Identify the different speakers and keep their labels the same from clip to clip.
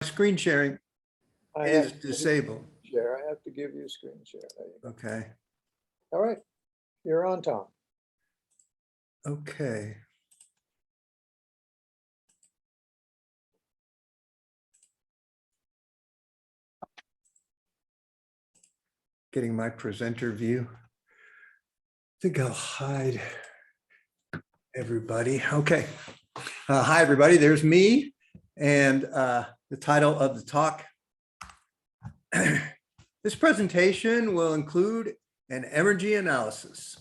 Speaker 1: Screen sharing
Speaker 2: I
Speaker 1: is
Speaker 2: have
Speaker 1: disabled.
Speaker 2: share. I have to give you screen share. There you go.
Speaker 1: Okay.
Speaker 2: All right, you're on, Tom.
Speaker 1: Okay. Getting my presenter view. I think I'll hide everybody. Okay. Hi, everybody. There's me and the title of the talk. This presentation will include an Emergy analysis.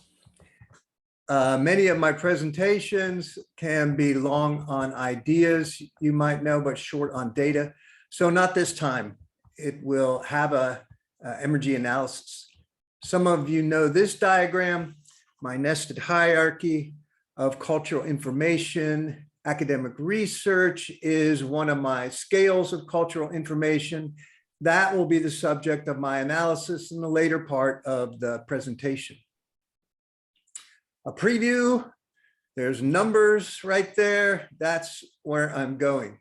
Speaker 1: Many of my presentations can be long on ideas, you might know, but short on data. So not this time. It will have a Emergy analysis. Some of you know this diagram, my nested hierarchy of cultural information. Academic research is one of my scales of cultural information. That will be the subject of my analysis in the later part of the presentation. A preview, there's numbers right there. That's where I'm going.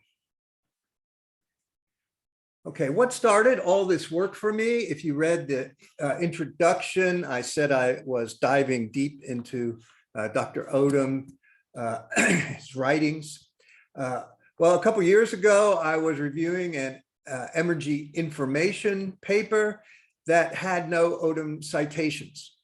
Speaker 1: Okay, what started all this work for me? If you read the introduction, I said I was diving deep into Dr. Odum, his writings. Well, a couple years ago, I was reviewing an Emergy information paper that had no Odum citations.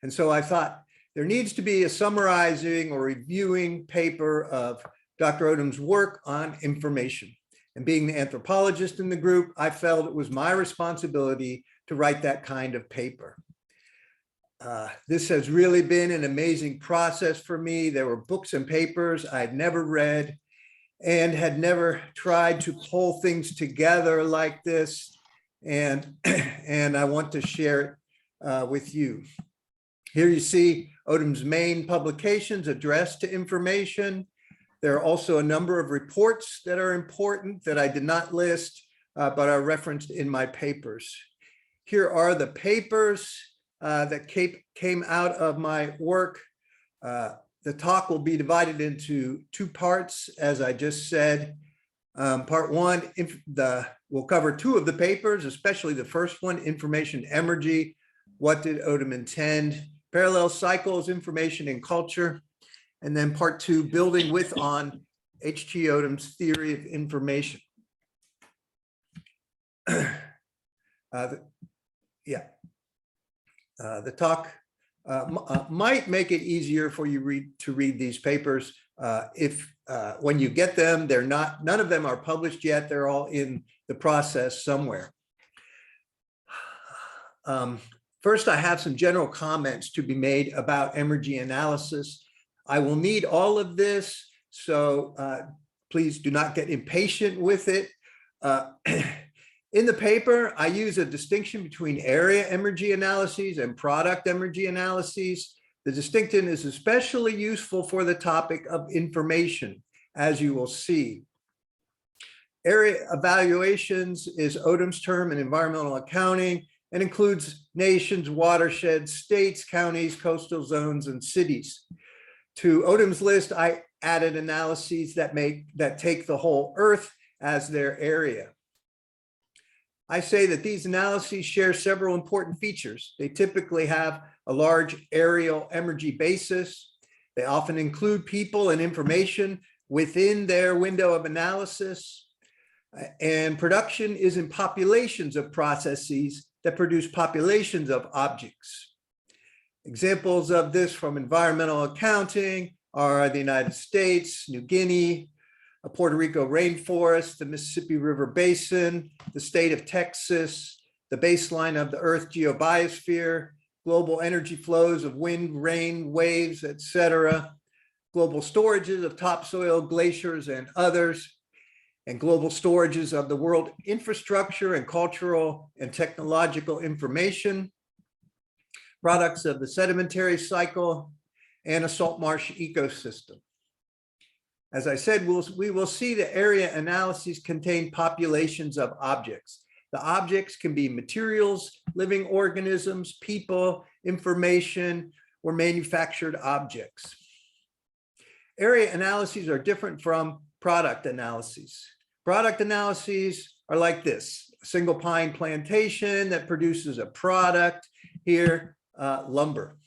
Speaker 1: And so I thought there needs to be a summarizing or reviewing paper of Dr. Odum's work on information. And being the anthropologist in the group, I felt it was my responsibility to write that kind of paper. This has really been an amazing process for me. There were books and papers I'd never read and had never tried to pull things together like this. And I want to share it with you. Here you see Odum's main publications addressed to information. There are also a number of reports that are important that I did not list, but are referenced in my papers. Here are the papers that came out of my work. The talk will be divided into two parts, as I just said. Part one, we'll cover two of the papers, especially the first one, Information Emergy. What did Odum intend? Parallel cycles, information and culture. And then part two, building with on H.G. Odum's theory of information. The talk might make it easier for you to read these papers if when you get them, none of them are published yet. They're all in the process somewhere. First, I have some general comments to be made about Emergy analysis. I will need all of this, so please do not get impatient with it. In the paper, I use a distinction between area Emergy analyses and product Emergy analyses. The distinction is especially useful for the topic of information, as you will see. Area evaluations is Odum's term in environmental accounting and includes nations, watersheds, states, counties, coastal zones, and cities. To Odum's list, I added analyses that take the whole Earth as their area. I say that these analyses share several important features. They typically have a large aerial Emergy basis. They often include people and information within their window of analysis. And production is in populations of processes that produce populations of objects. Examples of this from environmental accounting are the United States, New Guinea, Puerto Rico rainforest, the Mississippi River Basin, the state of Texas, the baseline of the Earth geobiosphere, global energy flows of wind, rain, waves, etc., global storages of topsoil, glaciers, and others, and global storages of the world infrastructure and cultural and technological information, products of the sedimentary cycle, and a salt marsh ecosystem. As I said, we will see the area analyses contain populations of objects. The objects can be materials, living organisms, people, information, or manufactured objects. Area analyses are different from product analyses. Product analyses are like this: a single pine plantation that produces a product, here, lumber.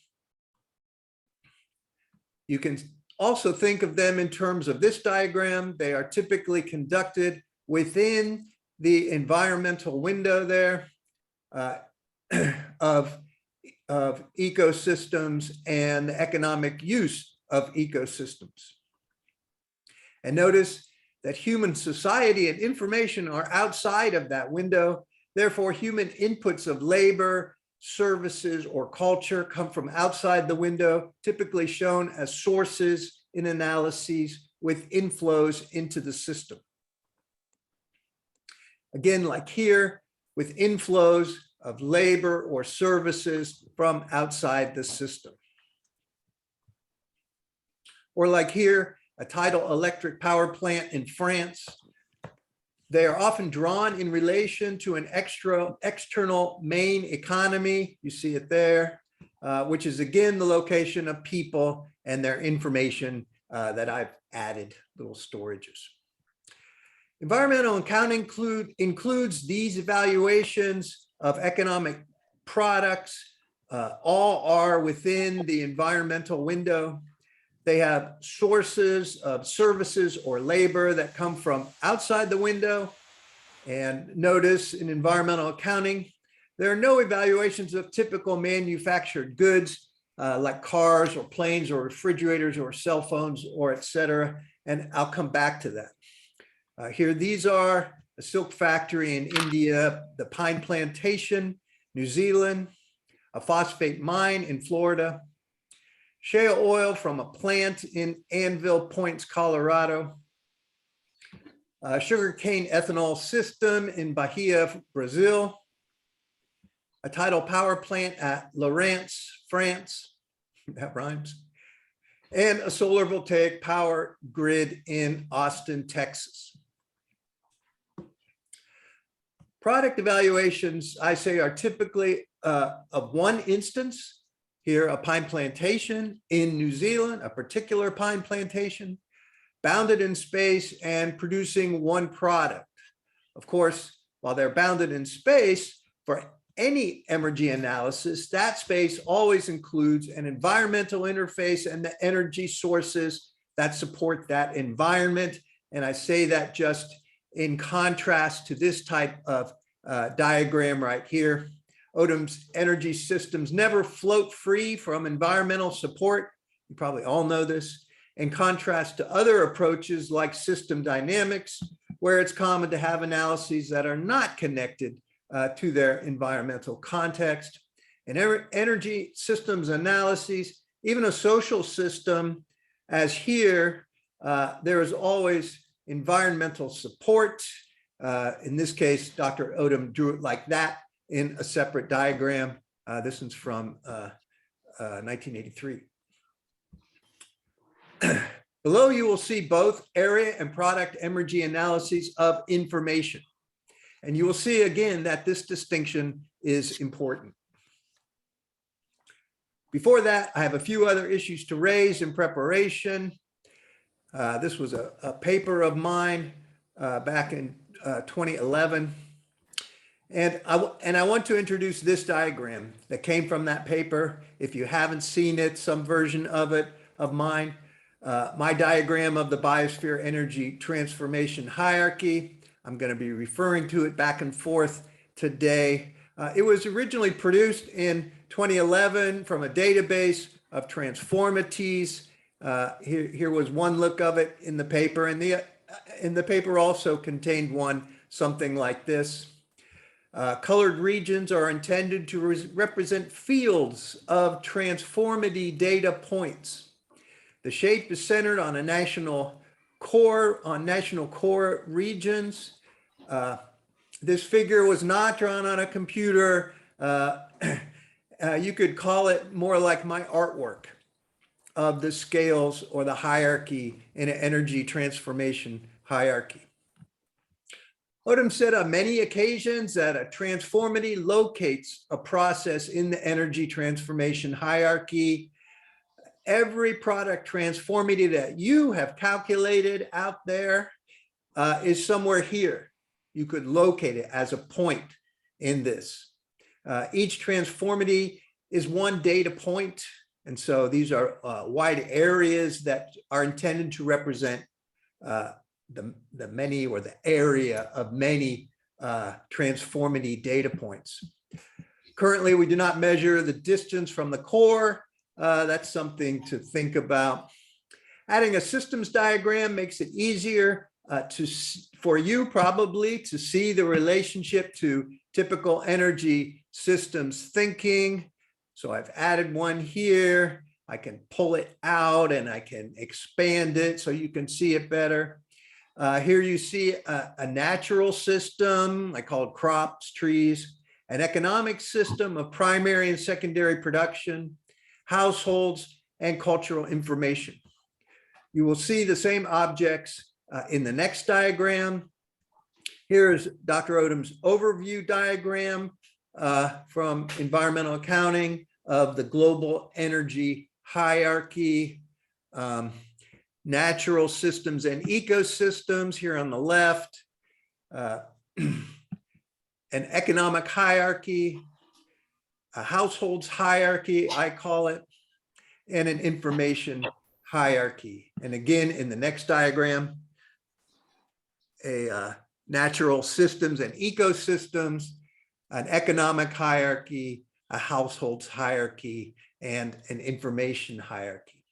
Speaker 1: You can also think of them in terms of this diagram. They are typically conducted within the environmental window there of ecosystems and the economic use of ecosystems. And notice that human society and information are outside of that window. Therefore, human inputs of labor, services, or culture come from outside the window, typically shown as sources in analyses with inflows into the system. Again, like here, with inflows of labor or services from outside the system. Or like here, a tidal electric power plant in France. They are often drawn in relation to an external main economy. You see it there, which is again the location of people and their information that I've added little storages. Environmental accounting includes these evaluations of economic products. All are within the environmental window. They have sources of services or labor that come from outside the window. And notice in environmental accounting, there are no evaluations of typical manufactured goods like cars or planes or refrigerators or cell phones or et cetera. And I'll come back to that. Here, these are a silk factory in India, the pine plantation, New Zealand, a phosphate mine in Florida, shale oil from a plant in Anvil Points, Colorado, a sugarcane ethanol system in Bahia, Brazil, a tidal power plant at Lorence, France, that rhymes, and a solar voltaic power grid in Austin, Texas. Product evaluations, I say, are typically of one instance. Here, a pine plantation in New Zealand, a particular pine plantation, bounded in space and producing one product. Of course, while they're bounded in space, for any Emergy analysis, that space always includes an environmental interface and the energy sources that support that environment. And I say that just in contrast to this type of diagram right here. Odum's energy systems never float free from environmental support. You probably all know this. In contrast to other approaches like system dynamics, where it's common to have analyses that are not connected to their environmental context. In energy systems analyses, even a social system, as here, there is always environmental support. In this case, Dr. Odum drew it like that in a separate diagram. This one's from 1983. Below, you will see both area and product Emergy analyses of information. And you will see again that this distinction is important. Before that, I have a few other issues to raise in preparation. This was a paper of mine back in 2011. And I want to introduce this diagram that came from that paper. If you haven't seen it, some version of it, of mine, my diagram of the biosphere energy transformation hierarchy. I'm going to be referring to it back and forth today. It was originally produced in 2011 from a database of transformities. Here was one look of it in the paper, and the paper also contained one something like this. Colored regions are intended to represent fields of transformity data points. The shape is centered on a national core, regions. This figure was not drawn on a computer. You could call it more like my artwork of the scales or the hierarchy in an energy transformation hierarchy. Odum said on many occasions that a transformity locates a process in the energy transformation hierarchy. Every product transformity that you have calculated out there is somewhere here. You could locate it as a point in this. Each transformity is one data point. And so these are wide areas that are intended to represent the many or the area of many transformity data points. Currently, we do not measure the distance from the core. That's something to think about. Adding a systems diagram makes it easier for you probably to see the relationship to typical energy systems thinking. So I've added one here. I can pull it out and I can expand it so you can see it better. Here you see a natural system, I call it crops, trees, an economic system of primary and secondary production, households, and cultural information. You will see the same objects in the next diagram. Here's Dr. Odum's overview diagram from environmental accounting of the global energy hierarchy, natural systems and ecosystems here on the left, an economic hierarchy, a households hierarchy, I call it, and an information hierarchy. And again, in the next diagram, a natural systems and ecosystems, an economic hierarchy, a households hierarchy, and an information hierarchy.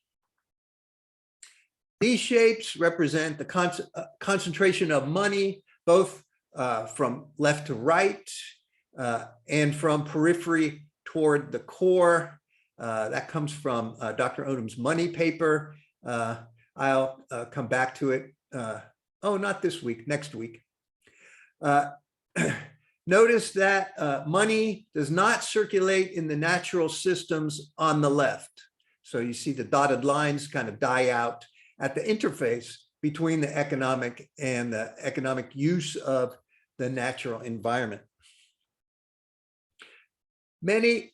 Speaker 1: These shapes represent the concentration of money, both from left to right and from periphery toward the core. That comes from Dr. Odum's money paper. I'll come back to it. Oh, not this week, next week. Notice that money does not circulate in the natural systems on the left. So you see the dotted lines kind of die out at the interface between the economic and the economic use of the natural environment. Many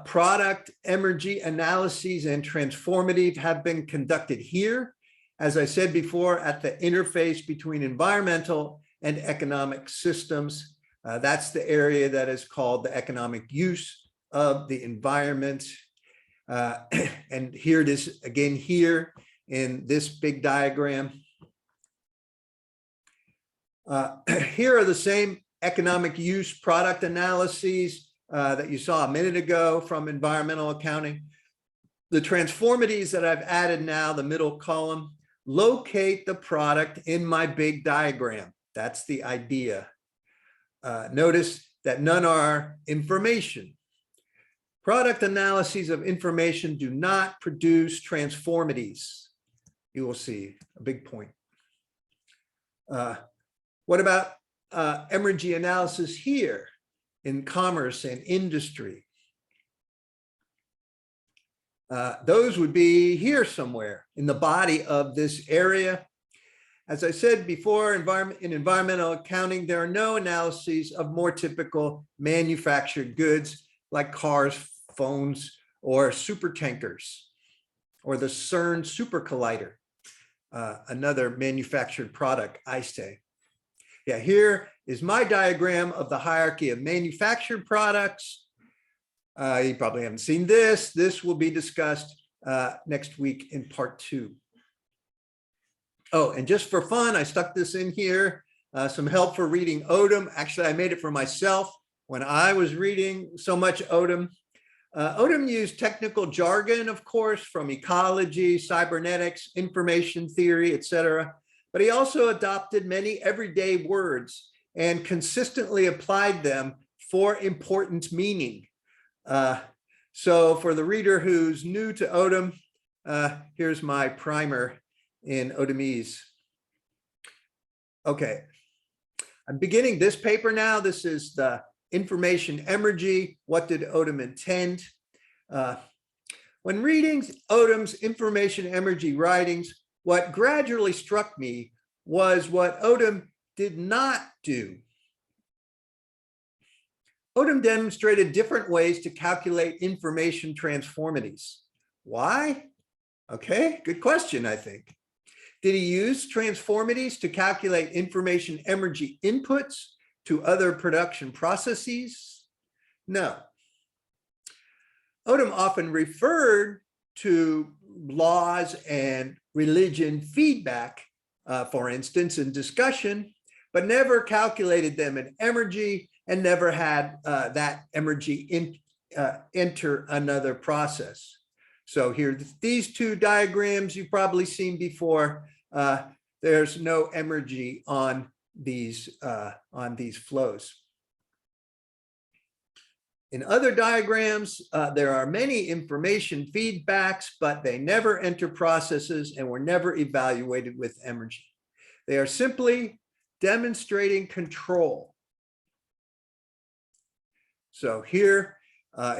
Speaker 1: product Emergy analyses and transformative have been conducted here. As I said before, at the interface between environmental and economic systems. That's the area that is called the economic use of the environment. And here it is again here in this big diagram. Here are the same economic use product analyses that you saw a minute ago from environmental accounting. The transformities that I've added now, the middle column, locate the product in my big diagram. That's the idea. Notice that none are information. Product analyses of information do not produce transformities. You will see a big point. What about Emergy analysis here in commerce and industry? Those would be here somewhere in the body of this area. As I said before, in environmental accounting, there are no analyses of more typical manufactured goods like cars, phones, or super tankers, or the CERN super collider, another manufactured product, I say. Yeah, here is my diagram of the hierarchy of manufactured products. You probably haven't seen this. This will be discussed next week in part 2. Oh, and just for fun, I stuck this in here, some help for reading Odum. Actually, I made it for myself when I was reading so much Odum. Odum used technical jargon, of course, from ecology, cybernetics, information theory, etc. But he also adopted many everyday words and consistently applied them for important meaning. So for the reader who's new to Odum, here's my primer in Odumese. Okay, I'm beginning this paper now. This is the information Emergy. What did Odum intend? When reading Odum's information Emergy writings, what gradually struck me was what Odum did not do. Odum demonstrated different ways to calculate information transformities. Why? Okay, good question, I think. Did he use transformities to calculate information Emergy inputs to other production processes? No. Odum often referred to laws and religion feedback, for instance, in discussion, but never calculated them in Emergy and never had that Emergy enter another process. So here, these two diagrams you've probably seen before. There's no Emergy on these flows. In other diagrams, there are many information feedbacks, but they never enter processes and were never evaluated with Emergy. They are simply demonstrating control. So here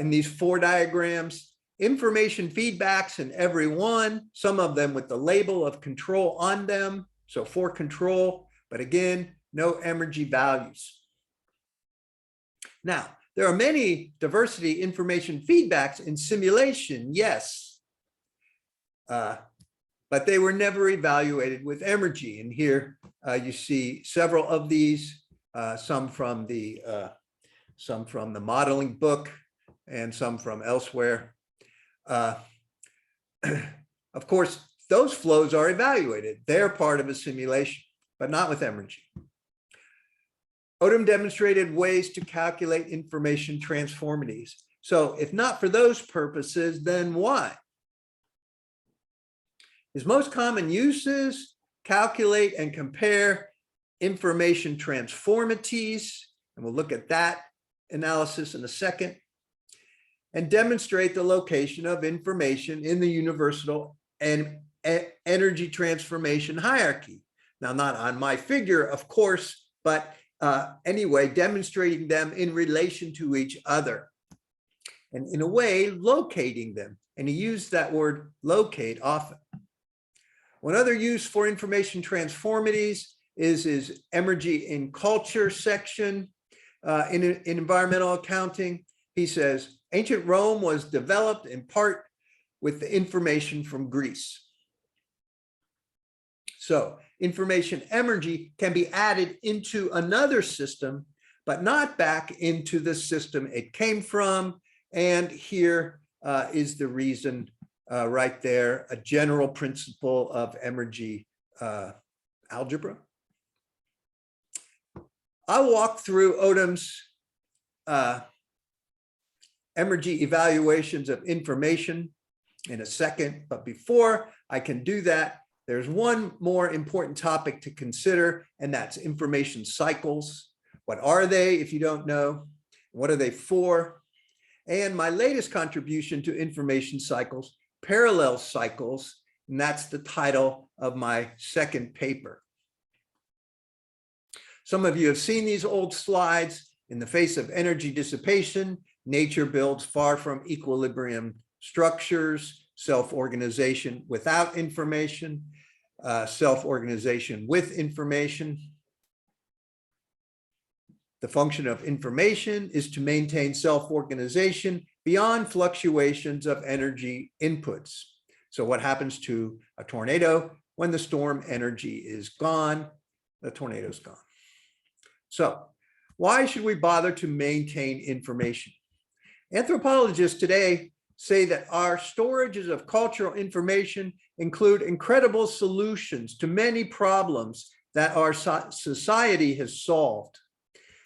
Speaker 1: in these 4 diagrams, information feedbacks in every one, some of them with the label of control on them. So for control, but again, no Emergy values. Now, there are many diversity information feedbacks in simulation, yes, but they were never evaluated with Emergy. And here you see several of these, some from the modeling book and some from elsewhere. Of course, those flows are evaluated. They're part of a simulation, but not with Emergy. Odum demonstrated ways to calculate information transformities. So if not for those purposes, then why? His most common uses: calculate and compare information transformities, and we'll look at that analysis in a second, and demonstrate the location of information in the universal and energy transformation hierarchy. Now, not on my figure, of course, but anyway, demonstrating them in relation to each other, and in a way, locating them. And he used that word locate often. One other use for information transformities is his Emergy in culture section in environmental accounting. He says, ancient Rome was developed in part with the information from Greece. So information Emergy can be added into another system, but not back into the system it came from. And here is the reason right there, a general principle of Emergy algebra. I'll walk through Odum's Emergy evaluations of information in a second, but before I can do that, there's one more important topic to consider, and that's information cycles. What are they, if you don't know? What are they for? And my latest contribution to information cycles, parallel cycles, and that's the title of my second paper. Some of you have seen these old slides. In the face of energy dissipation, nature builds far from equilibrium structures, self-organization without information, self-organization with information. The function of information is to maintain self-organization beyond fluctuations of energy inputs. So what happens to a tornado when the storm energy is gone? The tornado's gone. So why should we bother to maintain information? Anthropologists today say that our storages of cultural information include incredible solutions to many problems that our society has solved.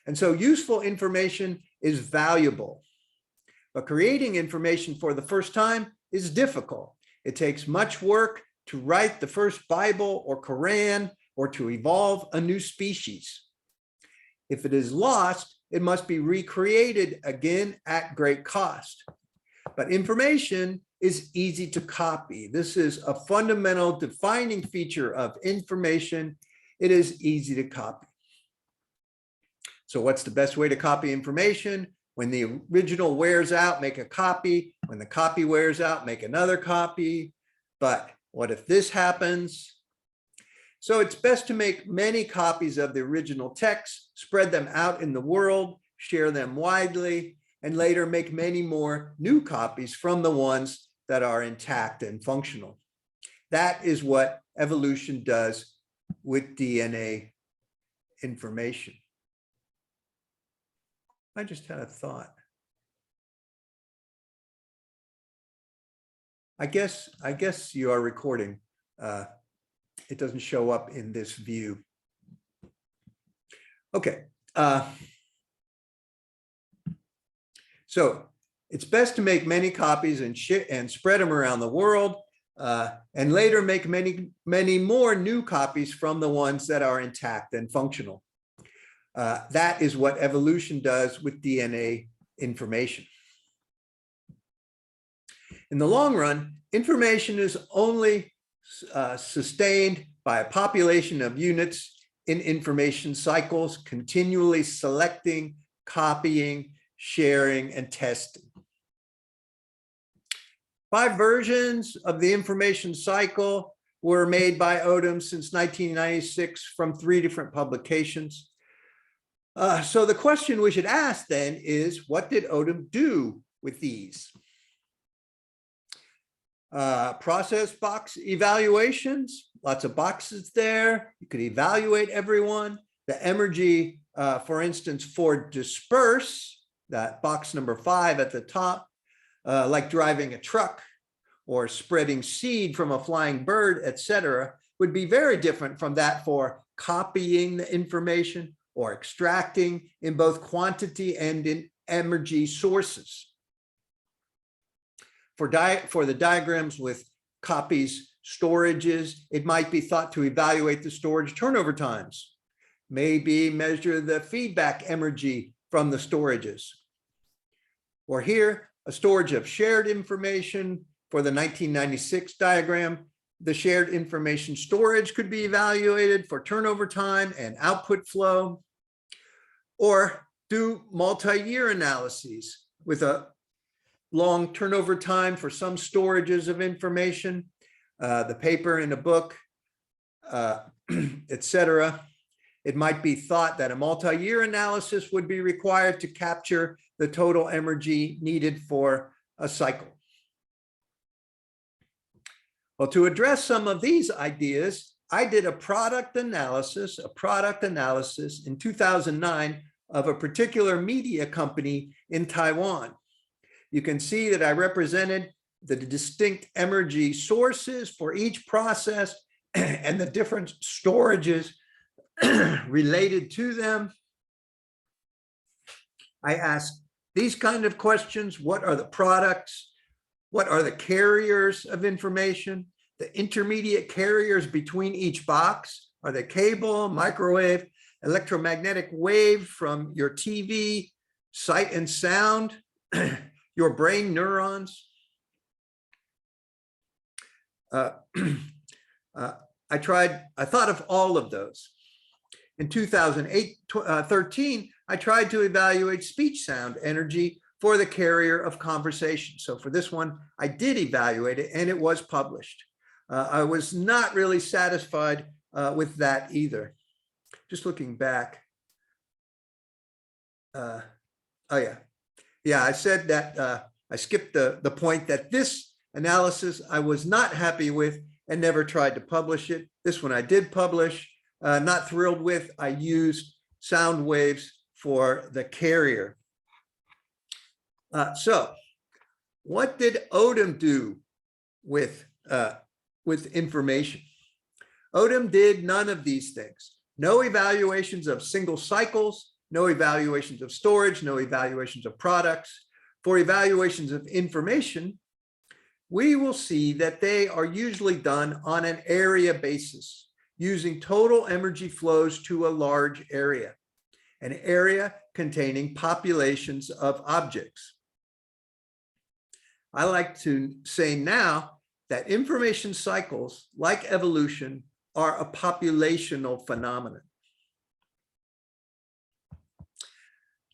Speaker 1: And so useful information is valuable, but creating information for the first time is difficult. It takes much work to write the first Bible or Quran, or to evolve a new species. If it is lost, it must be recreated again at great cost. But information is easy to copy. This is a fundamental defining feature of information. It is easy to copy. So what's the best way to copy information? When the original wears out, make a copy. When the copy wears out, make another copy. But what if this happens? So it's best to make many copies of the original text, spread them out in the world, share them widely, and later make many more new copies from the ones that are intact and functional. That is what evolution does with DNA information. I just had a thought. I guess you are recording. It doesn't show up in this view. Okay. So it's best to make many copies and spread them around the world, and later make many more new copies from the ones that are intact and functional. That is what evolution does with DNA information. In the long run, information is only sustained by a population of units in information cycles, continually selecting, copying, sharing, and testing. 5 versions of the information cycle were made by Odum since 1996 from 3 different publications. So the question we should ask then is, what did Odum do with these? Process box evaluations, lots of boxes there. You could evaluate everyone. The Emergy, for instance, for disperse, that box number 5 at the top, like driving a truck or spreading seed from a flying bird, etc., would be very different from that for copying the information or extracting in both quantity and in Emergy sources. For the diagrams with copies storages, it might be thought to evaluate the storage turnover times, maybe measure the feedback Emergy from the storages. Or here, a storage of shared information for the 1996 diagram. The shared information storage could be evaluated for turnover time and output flow, or do multi-year analyses with a long turnover time for some storages of information, the paper in a book, etc. It might be thought that a multi-year analysis would be required to capture the total Emergy needed for a cycle. Well, to address some of these ideas, I did a product analysis in 2009 of a particular media company in Taiwan. You can see that I represented the distinct Emergy sources for each process and the different storages related to them. I asked these kind of questions: what are the products? What are the carriers of information? The intermediate carriers between each box? Are they cable, microwave, electromagnetic wave from your TV, sight and sound, your brain neurons? I thought of all of those. In 2013, I tried to evaluate speech sound energy for the carrier of conversation. So for this one, I did evaluate it, and it was published. I was not really satisfied with that either. Just looking back. Oh yeah. Yeah, I said that I skipped the point that this analysis I was not happy with and never tried to publish it. This one I did publish, not thrilled with. I used sound waves for the carrier. So what did Odum do with information? Odum did none of these things. No evaluations of single cycles, no evaluations of storage, no evaluations of products. For evaluations of information, we will see that they are usually done on an area basis, using total Emergy flows to a large area, an area containing populations of objects. I like to say now that information cycles, like evolution, are a populational phenomenon.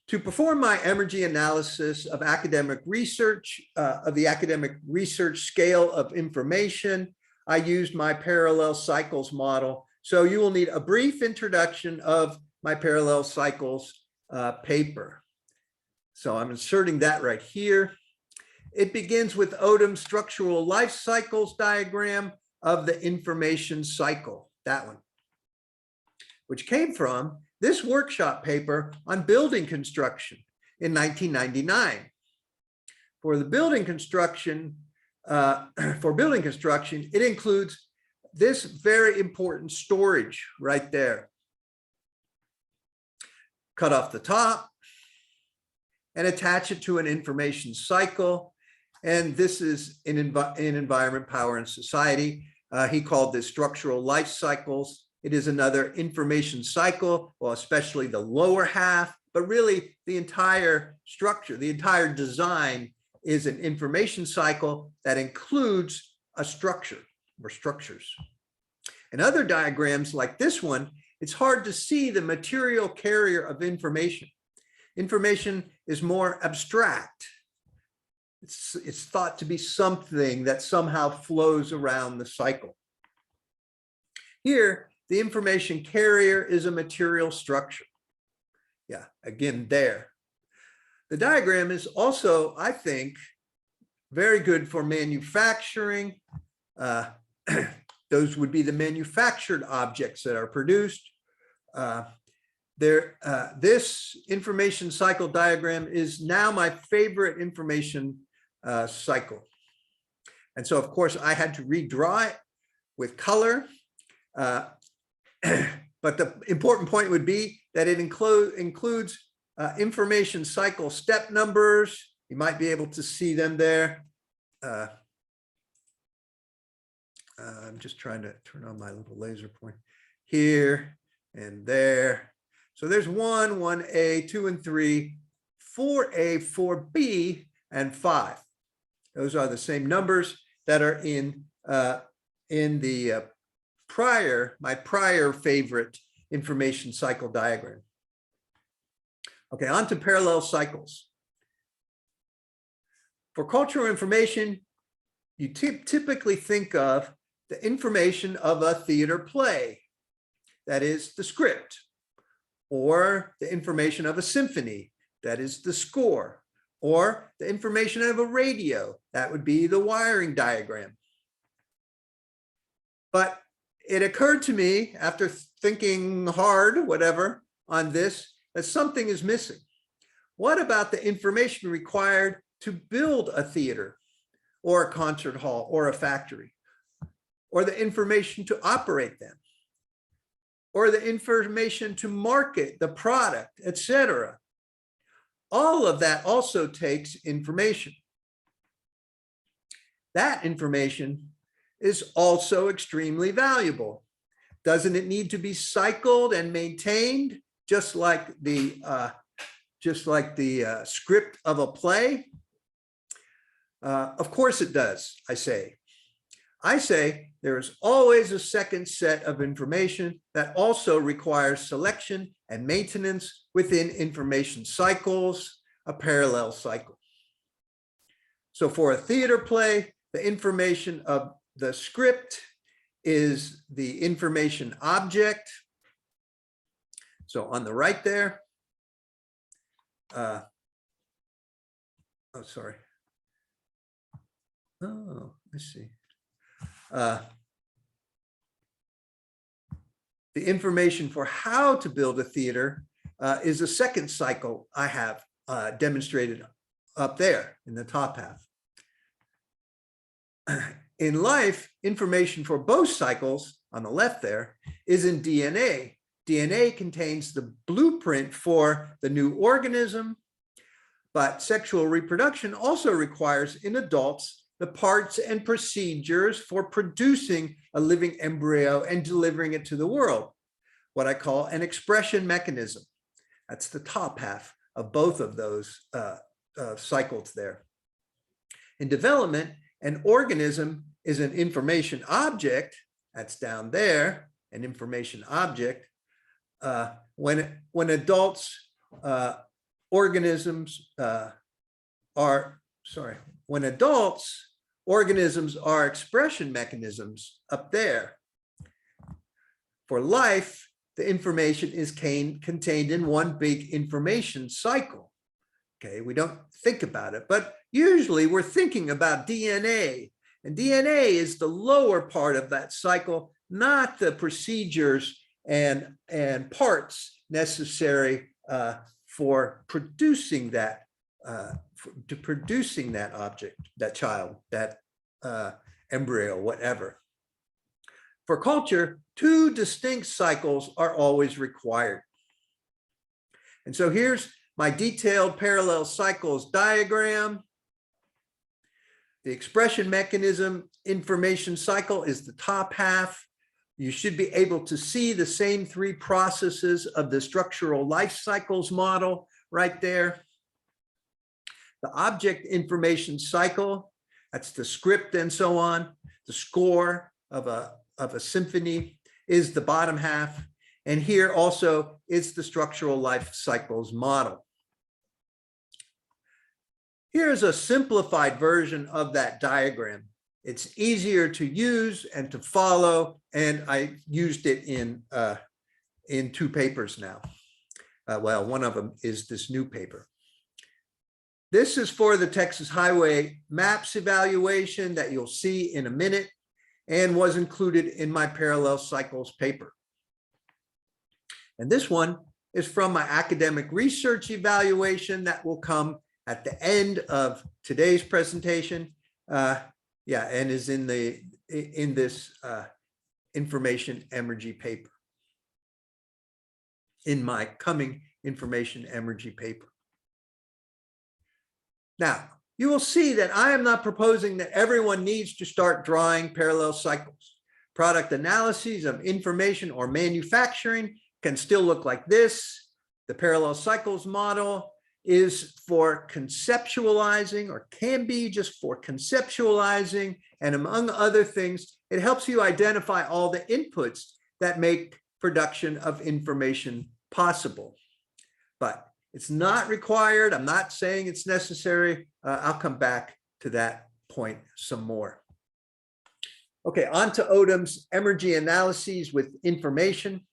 Speaker 1: To perform my Emergy analysis of academic research, of the academic research scale of information, I used my parallel cycles model. So you will need a brief introduction of my parallel cycles paper. So I'm inserting that right here. It begins with Odum's structural life cycles diagram of the information cycle, that one, which came from this workshop paper on building construction in 1999. For the building construction, it includes this very important storage right there. Cut off the top and attach it to an information cycle. And this is in Environment, Power, and Society. He called this structural life cycles. It is another information cycle, well, especially the lower half, but really the entire structure, the entire design is an information cycle that includes a structure or structures. In other diagrams like this one, it's hard to see the material carrier of information. Information is more abstract. It's thought to be something that somehow flows around the cycle. Here, the information carrier is a material structure. Yeah, again, there. The diagram is also, I think, very good for manufacturing. Those would be the manufactured objects that are produced. This information cycle diagram is now my favorite information cycle. And so, of course, I had to redraw it with color. But the important point would be that it includes information cycle step numbers. You might be able to see them there. I'm just trying to turn on my little laser point here and there. So there's 1, 1A, 2 and 3, 4A, 4B, and 5. Those are the same numbers that are in the my prior favorite information cycle diagram. Okay, on to parallel cycles. For cultural information, you typically think of the information of a theater play, that is the script, or the information of a symphony, that is the score, or the information of a radio, that would be the wiring diagram. But it occurred to me after thinking hard, whatever, on this, that something is missing. What about the information required to build a theater or a concert hall or a factory, or the information to operate them, or the information to market the product, etc.? All of that also takes information. That information is also extremely valuable. Doesn't it need to be cycled and maintained, just like the script of a play? Of course it does, I say. There is always a second set of information that also requires selection and maintenance within information cycles, a parallel cycle. So for a theater play, the information of the script is the information object. So on the right there, let's see. The information for how to build a theater is a second cycle I have demonstrated up there in the top half. In life, information for both cycles on the left there is in DNA. DNA contains the blueprint for the new organism, but sexual reproduction also requires in adults the parts and procedures for producing a living embryo and delivering it to the world, what I call an expression mechanism. That's the top half of both of those cycles there. In development, an organism is an information object, that's down when adults, organisms are expression mechanisms up there. For life, the information is contained in one big information cycle. Okay, we don't think about it, but usually we're thinking about DNA And DNA is the lower part of that cycle, not the procedures and parts necessary for producing that object, that child, that embryo, whatever. For culture, two distinct cycles are always required. And so here's my detailed parallel cycles diagram. The expression mechanism information cycle is the top half. You should be able to see the same three processes of the structural life cycles model right there. The object information cycle, that's the script and so on. The score of a symphony is the bottom half. And here also is the structural life cycles model. Here's a simplified version of that diagram. It's easier to use and to follow, and I used it in 2 papers now. Well, one of them is this new paper. This is for the Texas Highway Maps evaluation that you'll see in a minute and was included in my parallel cycles paper. And this one is from my academic research evaluation that will come at the end of today's presentation. Yeah, and is in this information Emergy paper, in my coming information Emergy paper. Now, you will see that I am not proposing that everyone needs to start drawing parallel cycles. Product analyses of information or manufacturing can still look like this. The parallel cycles model is for conceptualizing, or can be just for conceptualizing, and among other things, it helps you identify all the inputs that make production of information possible. But it's not required. I'm not saying it's necessary. I'll come back to that point some more. Okay, on to Odum's Emergy analyses with information.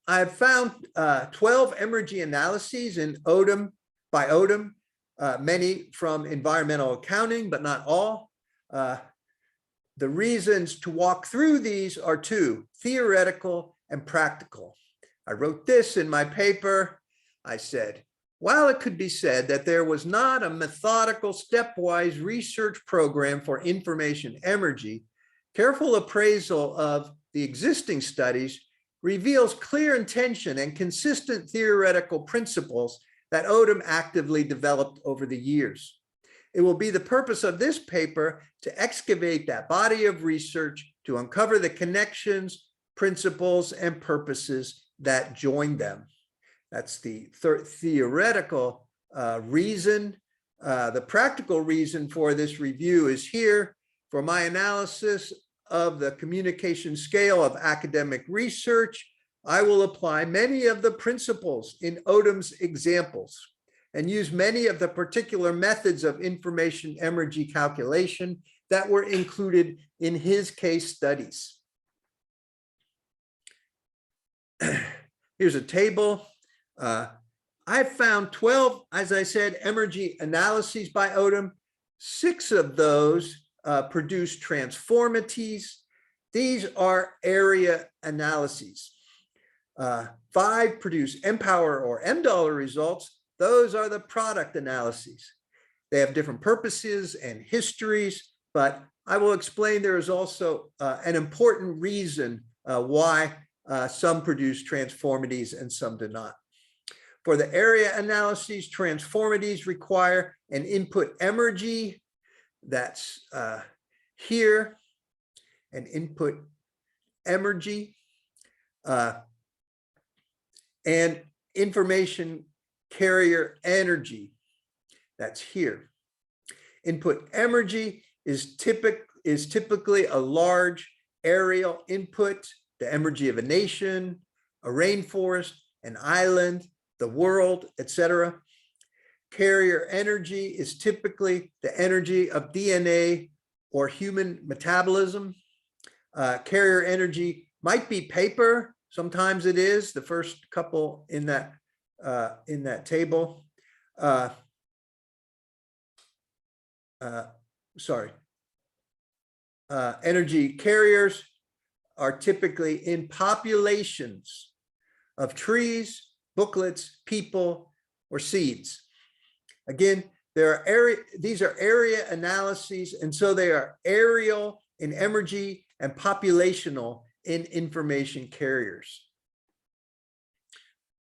Speaker 1: I've found 12 Emergy analyses in Odum by Odum, many from environmental accounting, but not all. The reasons to walk through these are 2, theoretical and practical. I wrote this in my paper. I said, while it could be said that there was not a methodical stepwise research program for information Emergy, careful appraisal of the existing studies reveals clear intention and consistent theoretical principles that Odum actively developed over the years. It will be the purpose of this paper to excavate that body of research to uncover the connections, principles, and purposes that join them. That's the theoretical reason. The practical reason for this review is here. For my analysis of the communication scale of academic research, I will apply many of the principles in Odum's examples and use many of the particular methods of information Emergy calculation that were included in his case studies. Here's a table. I've found 12, as I said, Emergy analyses by Odum. 6 of those produce transformities. These are area analyses. 5 produce M-power or M-dollar results. Those are the product analyses. They have different purposes and histories, but I will explain there is also an important reason why some produce transformities and some do not. For the area analyses, transformities require an input Emergy. That's here, an input Emergy, and information carrier energy. That's here. Input Emergy is typically a large aerial input, the Emergy of a nation, a rainforest, an island, the world, etc. Carrier energy is typically the energy of DNA or human metabolism. Carrier energy might be paper. Sometimes it is, the first couple in that table. uh, energy carriers are typically in populations of trees, booklets, people, or seeds. Again, these are area analyses, and so they are areal in Emergy and populational in information carriers.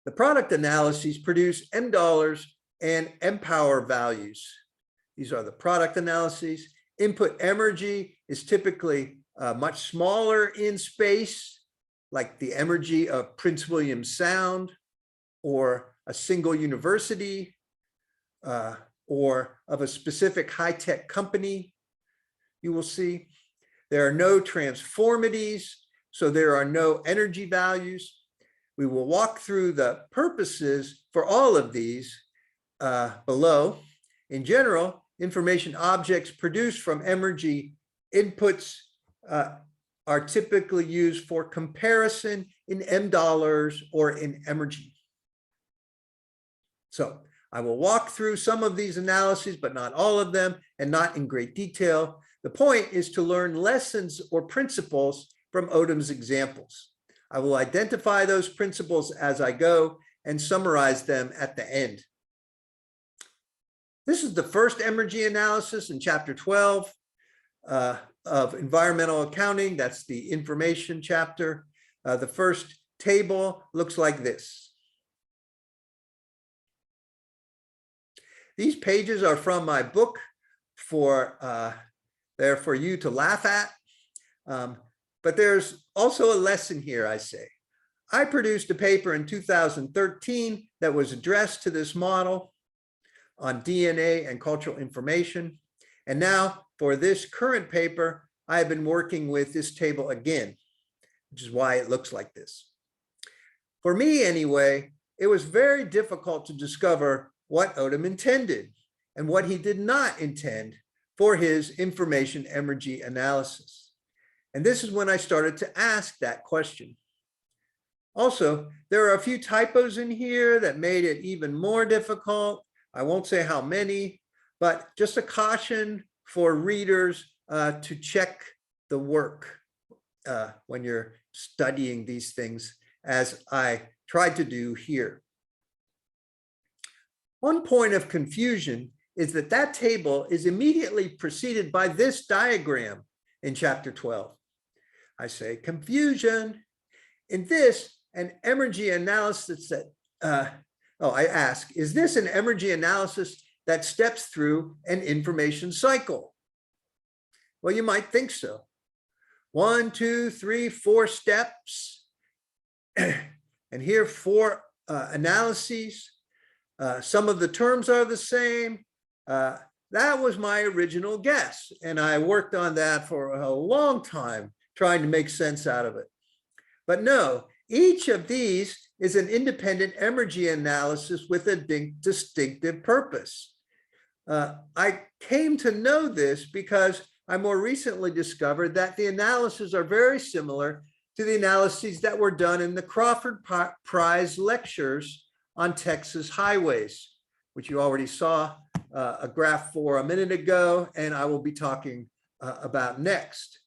Speaker 1: The product analyses produce M dollars and M power values. These are the product analyses. Input Emergy is typically much smaller in space, like the Emergy of Prince William Sound or a single university or of a specific high-tech company. You will see there are no transformities, so there are no energy values. We will walk through the purposes for all of these below. In general, information objects produced from Emergy inputs are typically used for comparison in M dollars or in Emergy. So I will walk through some of these analyses, but not all of them, and not in great detail. The point is to learn lessons or principles from Odum's examples. I will identify those principles as I go and summarize them at the end. This is the first Emergy analysis in chapter 12 of environmental accounting. That's the information chapter. The first table looks like this. These pages are from my book they're for you to laugh at. But there's also a lesson here, I say. I produced a paper in 2013 that was addressed to this model on DNA and cultural information. And now for this current paper, I have been working with this table again, which is why it looks like this. For me anyway, it was very difficult to discover what Odum intended and what he did not intend for his information Emergy analysis. And this is when I started to ask that question. Also, there are a few typos in here that made it even more difficult. I won't say how many, but just a caution for readers to check the work when you're studying these things, as I tried to do here. One point of confusion is that that table is immediately preceded by this diagram in chapter 12. I say confusion. In this, an Emergy analysis that, I ask, is this an Emergy analysis that steps through an information cycle? Well, you might think so. 1, 2, 3, 4 steps. And here 4 analyses. Some of the terms are the same. That was my original guess. And I worked on that for a long time, trying to make sense out of it. But no, each of these is an independent Emergy analysis with a distinctive purpose. I came to know this because I more recently discovered that the analyses are very similar to the analyses that were done in the Crawford Prize lectures on Texas highways, which you already saw a graph for a minute ago, and I will be talking about next.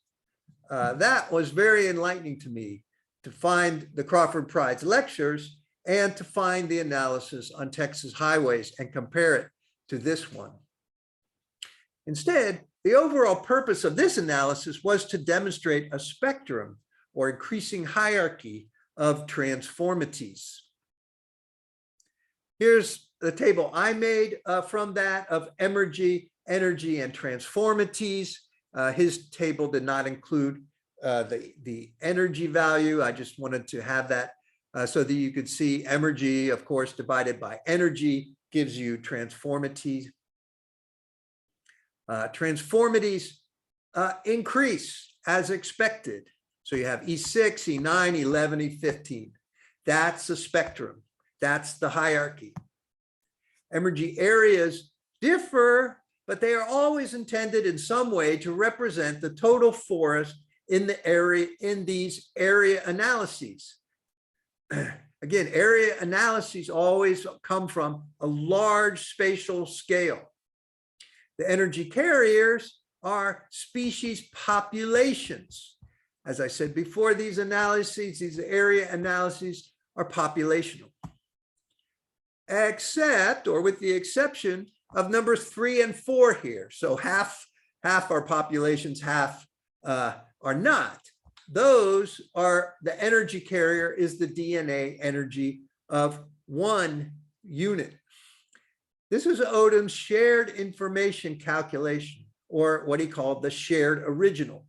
Speaker 1: That was very enlightening to me, to find the Crawford Prize lectures and to find the analysis on Texas highways and compare it to this one. Instead, the overall purpose of this analysis was to demonstrate a spectrum or increasing hierarchy of transformities. Here's the table I made from that of Emergy, energy, and transformities. His table did not include the energy value. I just wanted to have that so that you could see Emergy, of course, divided by energy gives you transformities. Transformities increase as expected. So you have E6, E9, 11, E15. That's the spectrum. That's the hierarchy. Emergy areas differ, but they are always intended in some way to represent the total forest in the area, in these area analyses. again, area analyses always come from a large spatial scale. The energy carriers are species populations. As I said before, these analyses, these area analyses are populational. Except, or with the exception of numbers 3 and 4 here. So half are populations, half are not. Those are the energy carrier is the DNA energy of one unit. This is Odum's shared information calculation, or what he called the shared original,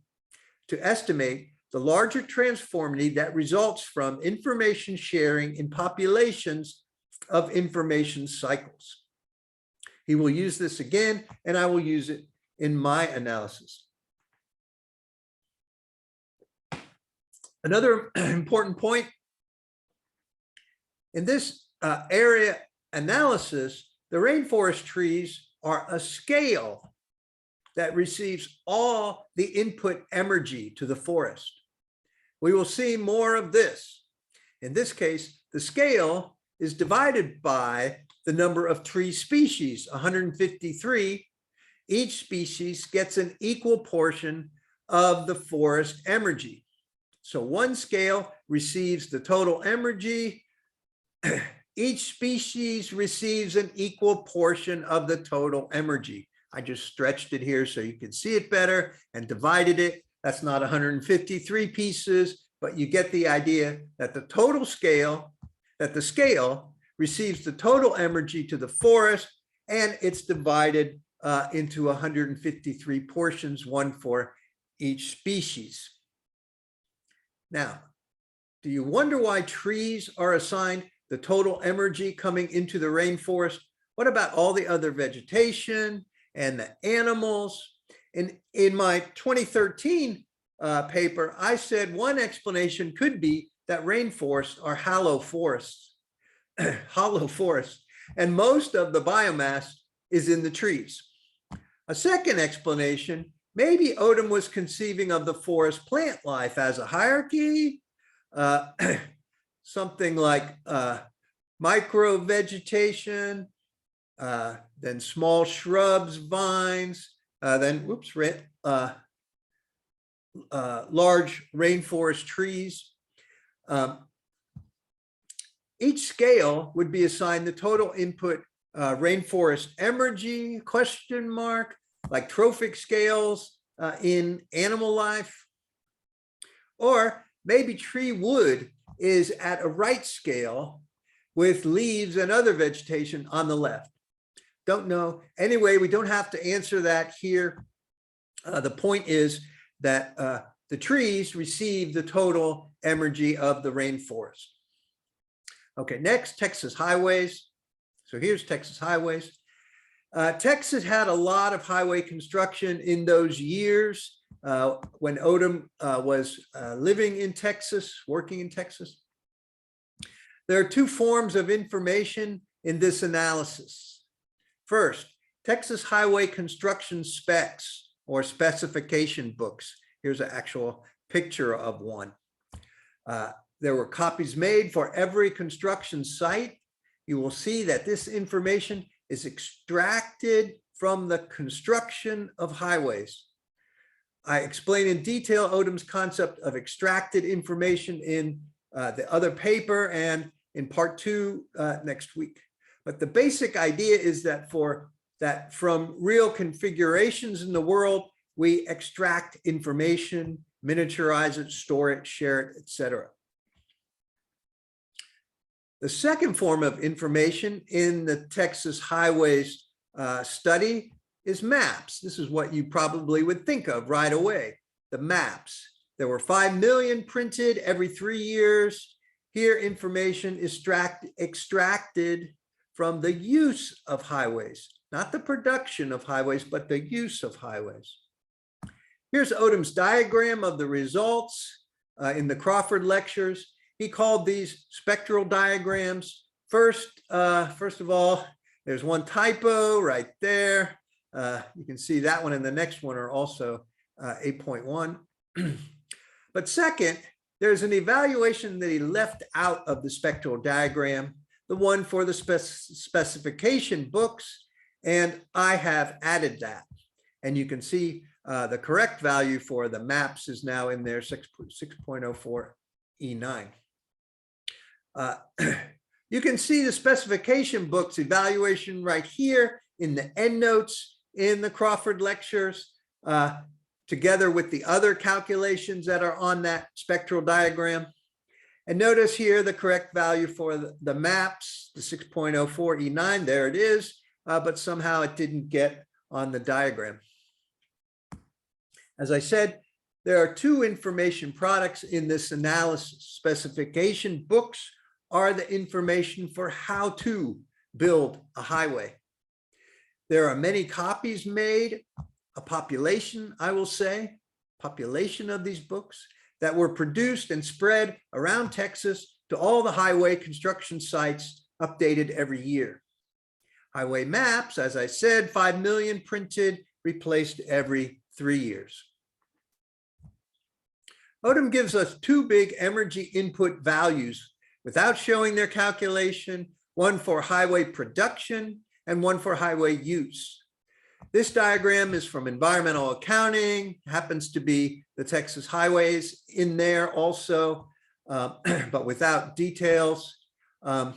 Speaker 1: to estimate the larger transformity that results from information sharing in populations of information cycles. He will use this again, and I will use it in my analysis. Another important point in this area analysis, the rainforest trees are a scale that receives all the input emergy to the forest. We will see more of this. In this case, the scale is divided by the number of tree species, 153. Each species gets an equal portion of the forest emergy. So one scale receives the total emergy. Each species receives an equal portion of the total emergy. I just stretched it here so you can see it better and divided it. That's not 153 pieces, but you get the idea that the total scale, that the scale receives the total emergy to the forest, and it's divided into 153 portions, one for each species. Now, do you wonder why trees are assigned the total emergy coming into the rainforest? What about all the other vegetation and the animals? In my 2013 paper, I said one explanation could be that rainforests are hollow forests, and most of the biomass is in the trees. A second explanation, maybe Odum was conceiving of the forest plant life as a hierarchy, something like micro vegetation, then small shrubs, vines, then large rainforest trees. Each scale would be assigned the total input rainforest emergy, question mark, like trophic scales in animal life. Or maybe tree wood is at a right scale with leaves and other vegetation on the left. Don't know. Anyway, we don't have to answer that here. The point is that the trees receive the total emergy of the rainforest. Okay, next, Texas highways. So here's Texas highways. Texas had a lot of highway construction in those years when Odum was living in Texas, working in Texas. There are two forms of information in this analysis. First, Texas highway construction specs or specification books. Here's an actual picture of one. There were copies made for every construction site. You will see that this information is extracted from the construction of highways. I explain in detail Odum's concept of extracted information in the other paper and in part 2 next week. But the basic idea is that from real configurations in the world, we extract information, miniaturize it, store it, share it, etc. The second form of information in the Texas highways study is maps. This is what you probably would think of right away, the maps. There were 5 million printed every 3 years. Here, information is extracted from the use of highways, not the production of highways, but the use of highways. Here's Odum's diagram of the results in the Crawford lectures. He called these spectral diagrams. First of all, there's one typo right there. You can see that one and the next one are also 8.1. But second, there's an evaluation that he left out of the spectral diagram, the one for the specification books, and I have added that. And you can see the correct value for the maps is now in there, 6.04 E9. You can see the specification books evaluation right here in the endnotes in the Crawford lectures, together with the other calculations that are on that spectral diagram. And notice here the correct value for the maps, the 6.04 E9, there it is, but somehow it didn't get on the diagram. As I said, there are two information products in this analysis. Specification books are the information for how to build a highway. There are many copies made, a population, I will say, population of these books that were produced and spread around Texas to all the highway construction sites, updated every year. Highway maps, as I said, 5 million printed, replaced every 3 years. Odum gives us two big Emergy input values without showing their calculation, one for highway production and one for highway use. This diagram is from environmental accounting, happens to be the Texas highways in there also, but without details. And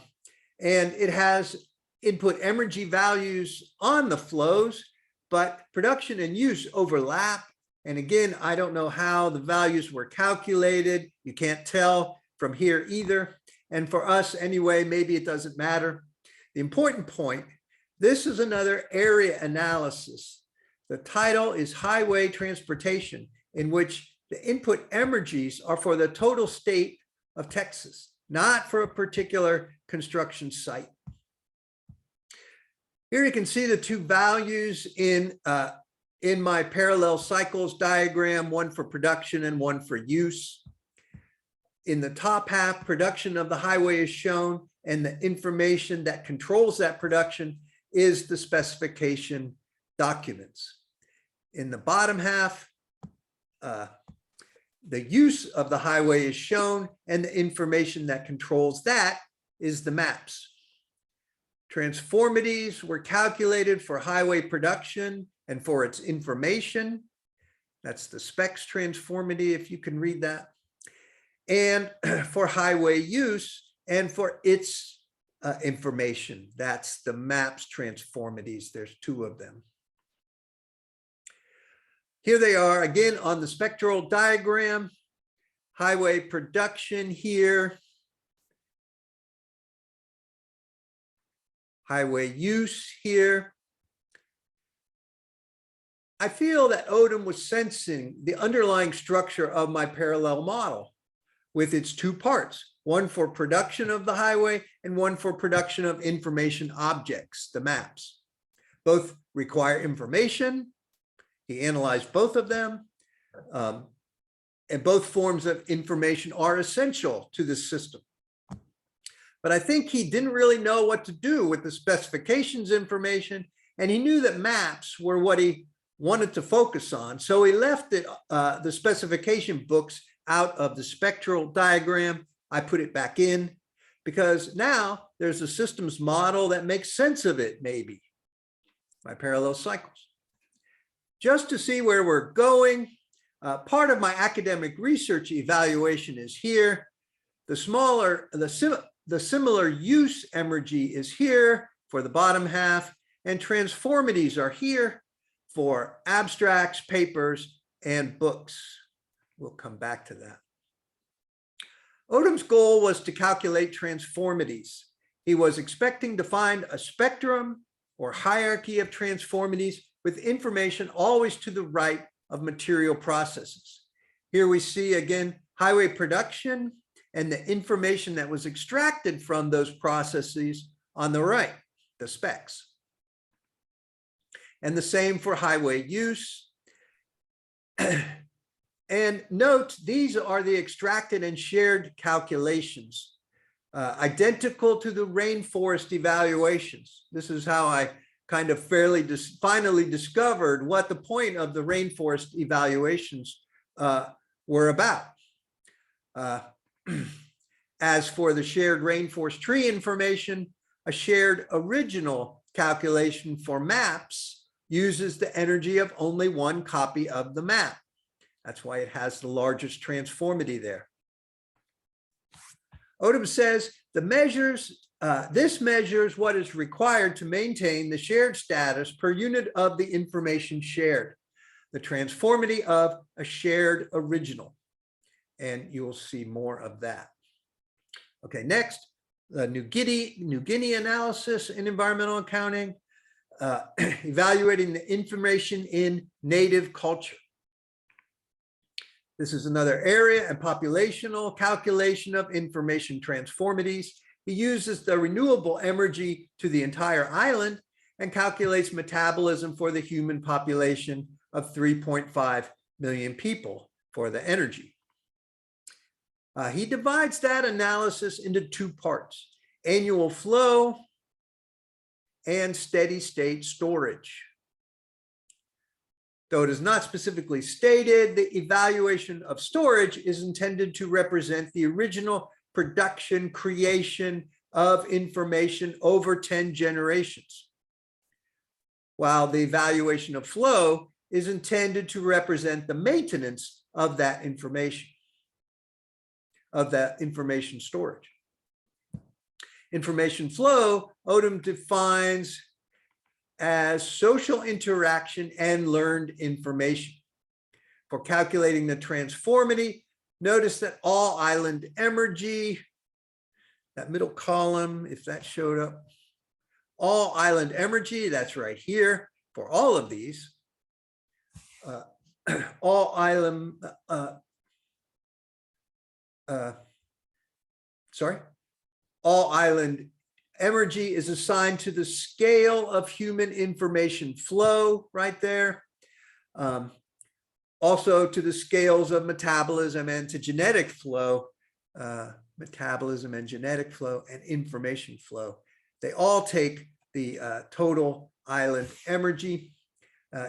Speaker 1: it has input Emergy values on the flows, but production and use overlap. And again, I don't know how the values were calculated. You can't tell from here either. And for us anyway, maybe it doesn't matter. The important point, this is another area analysis. The title is Highway Transportation, in which the input Emergies are for the total state of Texas, not for a particular construction site. Here you can see the two values in my parallel cycles diagram, one for production and one for use. In the top half, production of the highway is shown, and the information that controls that production is the specification documents. In the bottom half, the use of the highway is shown, and the information that controls that is the maps. Transformities were calculated for highway production and for its information. That's the specs transformity, if you can read that. And for highway use and for its information. That's the maps transformities. There's two of them. Here they are again on the spectral diagram. Highway production here. Highway use here. I feel that Odum was sensing the underlying structure of my parallel model with its two parts, one for production of the highway and one for production of information objects, the maps. Both require information. He analyzed both of them. And both forms of information are essential to the system. But I think he didn't really know what to do with the specifications information, and he knew that maps were what he wanted to focus on. So he left it, the specification books out of the spectral diagram. I put it back in because now there's a systems model that makes sense of it, maybe, my parallel cycles. Just to see where we're going, part of my academic research evaluation is here. The similar use Emergy is here for the bottom half, and transformities are here for abstracts, papers, and books. We'll come back to that. Odum's goal was to calculate transformities. He was expecting to find a spectrum or hierarchy of transformities with information always to the right of material processes. Here we see again highway production and the information that was extracted from those processes on the right, the specs. And the same for highway use. And note, these are the extracted and shared calculations, identical to the rainforest evaluations. This is how I kind of finally discovered what the point of the rainforest evaluations were about. As for the shared rainforest tree information, a shared original calculation for maps uses the energy of only one copy of the map. That's why it has the largest transformity there. Odum says this measures what is required to maintain the shared status per unit of the information shared, the transformity of a shared original. And you will see more of that. Okay, next, the New Guinea analysis in environmental accounting, evaluating the information in native culture. This is another area and populational calculation of information transformities. He uses the renewable Emergy to the entire island and calculates metabolism for the human population of 3.5 million people for the energy. He divides that analysis into two parts: annual flow and steady state storage. Though it is not specifically stated, the evaluation of storage is intended to represent the original production creation of information over 10 generations, while the evaluation of flow is intended to represent the maintenance of that information, storage. Information flow, Odum defines as social interaction and learned information. For calculating the transformity, notice that all island Emergy, that middle column, if that showed up, all island Emergy, that's right here, for all of these, all island, all island Emergy is assigned to the scale of human information flow right there. Also to the scales of metabolism and to genetic flow, metabolism and genetic flow and information flow. They all take the total island Emergy.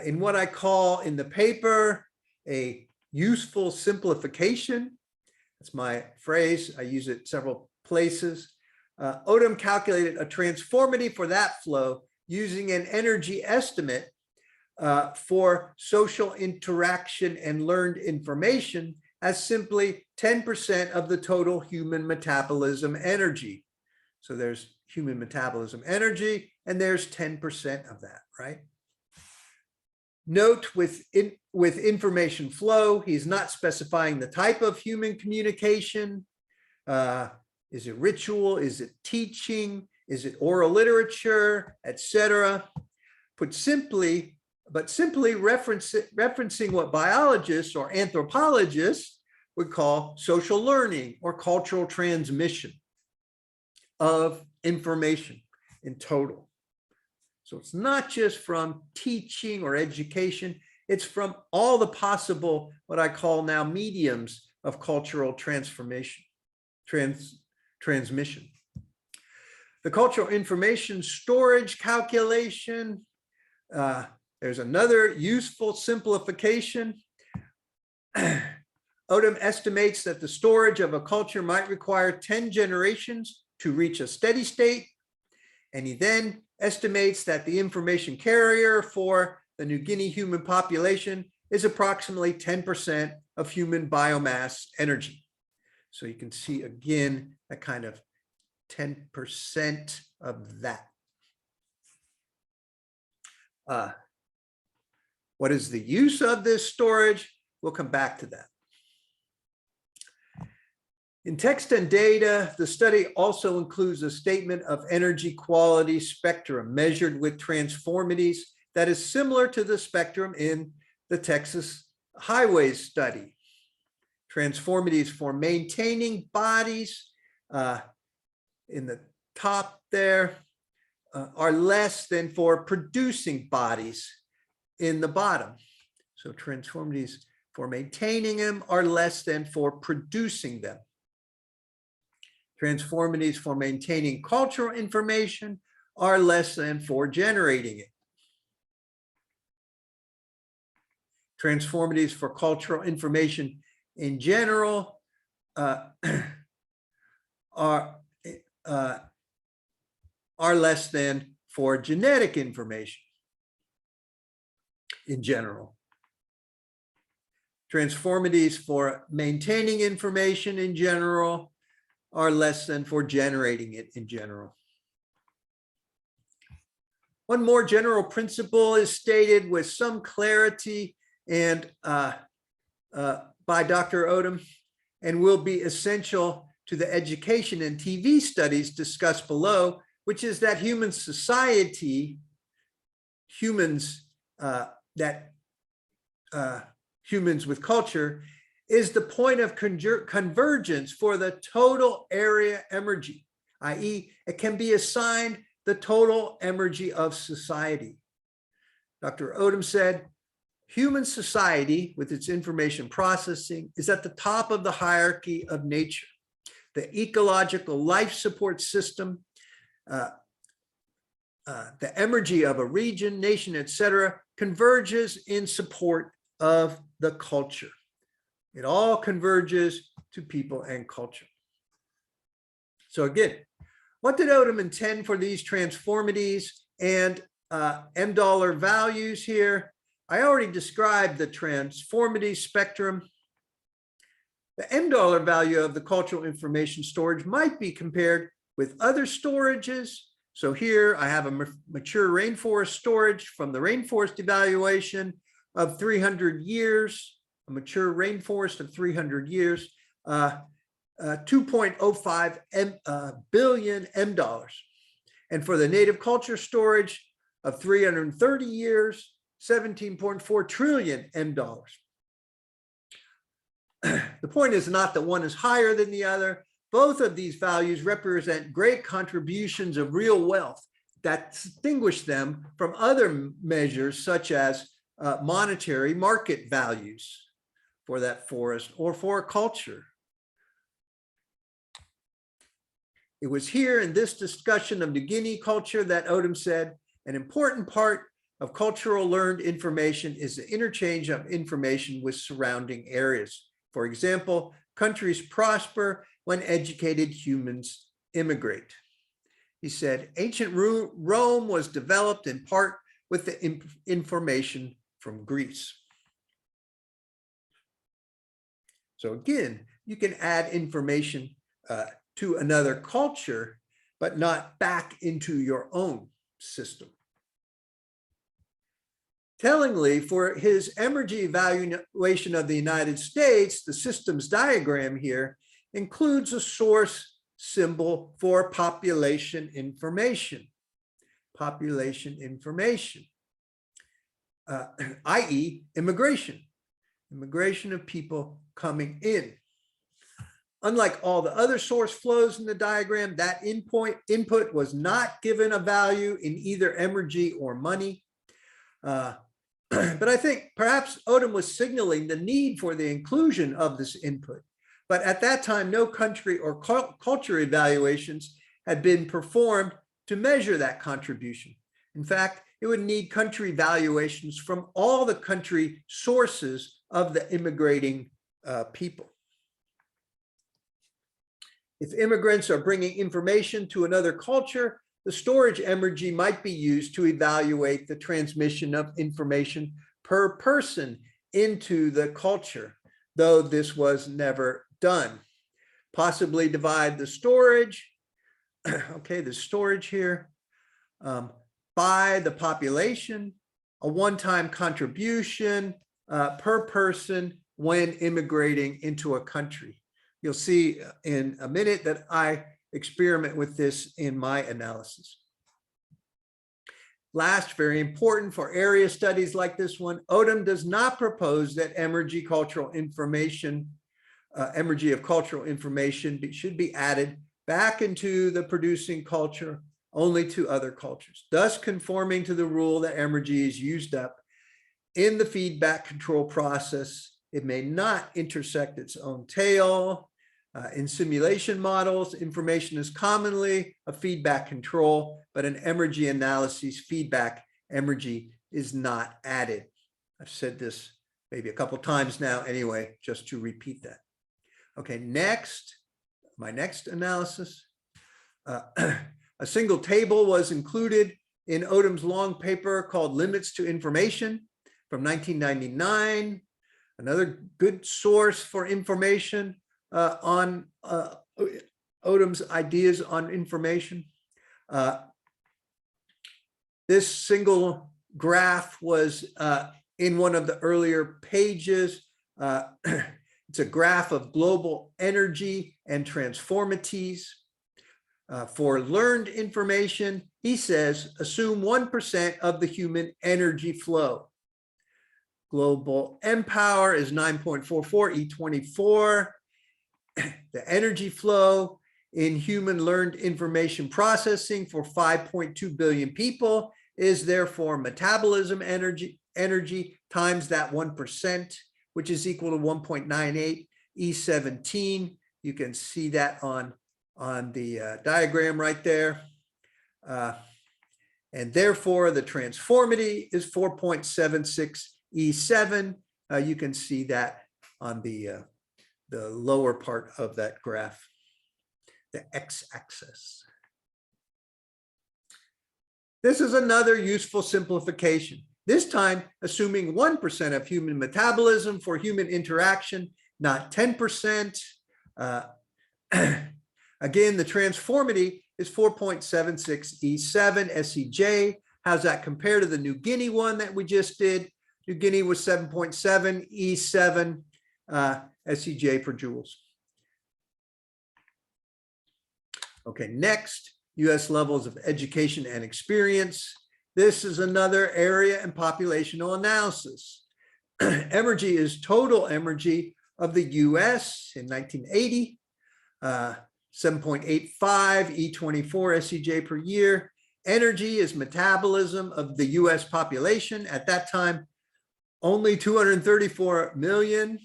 Speaker 1: In what I call in the paper a useful simplification. That's my phrase. I use it several places. Odum calculated a transformity for that flow using an energy estimate for social interaction and learned information as simply 10% of the total human metabolism energy. So there's human metabolism energy, and there's 10% of that, right? Note with information flow, he's not specifying the type of human communication. Is it ritual? Is it teaching? Is it oral literature, etc.? But simply referencing what biologists or anthropologists would call social learning or cultural transmission of information in total. So it's not just from teaching or education, it's from all the possible, what I call now mediums of cultural transmission. The cultural information storage calculation, there's another useful simplification. Odum estimates that the storage of a culture might require 10 generations to reach a steady state. And he then estimates that the information carrier for the New Guinea human population is approximately 10% of human biomass energy. So you can see again, a kind of 10% of that. What is the use of this storage? We'll come back to that. In text and data, the study also includes a statement of energy quality spectrum measured with transformities that is similar to the spectrum in the Texas highways study. Transformities for maintaining bodies in the top there are less than for producing bodies in the bottom. So transformities for maintaining them are less than for producing them. Transformities for maintaining cultural information are less than for generating it. Transformities for cultural information in general are less than for genetic information in general. Transformities for maintaining information in general are less than for generating it in general. One more general principle is stated with some clarity and by Dr. Odum, and will be essential to the education and TV studies discussed below, which is that human society, humans with culture, is the point of convergence for the total area emergy, i.e., it can be assigned the total emergy of society. Dr. Odum said, human society with its information processing is at the top of the hierarchy of nature. The ecological life support system, the emergy of a region, nation, etc., converges in support of the culture. It all converges to people and culture. So again, what did Odum intend for these transformities and M dollar values here? I already described the transformity spectrum. The M dollar value of the cultural information storage might be compared with other storages. So here I have a mature rainforest storage from the rainforest evaluation of 300 years, a mature rainforest of 300 years, 2.05 billion M dollars. And for the native culture storage of 330 years, 17.4 trillion M dollars. The point is not that one is higher than the other. Both of these values represent great contributions of real wealth that distinguish them from other measures such as monetary market values for that forest or for a culture. It was here in this discussion of New Guinea culture that Odum said, an important part of cultural learned information is the interchange of information with surrounding areas. For example, countries prosper when educated humans immigrate. He said, ancient Rome was developed in part with the information from Greece. So again, you can add information to another culture, but not back into your own system. Tellingly, for his Emergy evaluation of the United States, the systems diagram here includes a source symbol for population information. Population information, i.e. immigration of people coming in. Unlike all the other source flows in the diagram, that input was not given a value in either Emergy or money. But I think perhaps Odum was signaling the need for the inclusion of this input. But at that time, no country or culture evaluations had been performed to measure that contribution. In fact, it would need country valuations from all the country sources of the immigrating people. If immigrants are bringing information to another culture, the storage Emergy might be used to evaluate the transmission of information per person into the culture, though this was never done. Possibly divide the storage, okay, the storage here, by the population, a one-time contribution per person when immigrating into a country. You'll see in a minute that I experiment with this in my analysis. Last, very important for area studies like this one, Odum does not propose that Emergy cultural information, Emergy of cultural information should be added back into the producing culture only to other cultures, thus conforming to the rule that Emergy is used up in the feedback control process. It may not intersect its own tail. In simulation models, information is commonly a feedback control, but in Emergy analyses, feedback Emergy is not added. I've said this maybe a couple times now anyway, just to repeat that. Okay, next, my next analysis. A single table was included in Odum's long paper called Limits to Information from 1999. Another good source for information on Odum's ideas on information. This single graph was in one of the earlier pages. It's a graph of global energy and transformities. For learned information, he says, assume 1% of the human energy flow. Global M power is 9.44 E24. The energy flow in human learned information processing for 5.2 billion people is therefore metabolism energy times that 1%, which is equal to 1.98 E17. You can see that on the diagram right there. And therefore, the transformity is 4.76 E7. You can see that on the lower part of that graph, the x-axis. This is another useful simplification, this time assuming 1% of human metabolism for human interaction, not 10%. Again, the transformity is 4.76 E7 SEJ. How's that compare to the New Guinea one that we just did? New Guinea was 7.7 E7 SEJ per joules. Okay, next, US levels of education and experience. This is another area and populational analysis. Emergy is total emergy of the US in 1980, 7.85 E24 SEJ per year. Energy is metabolism of the US population. At that time, only 234 million,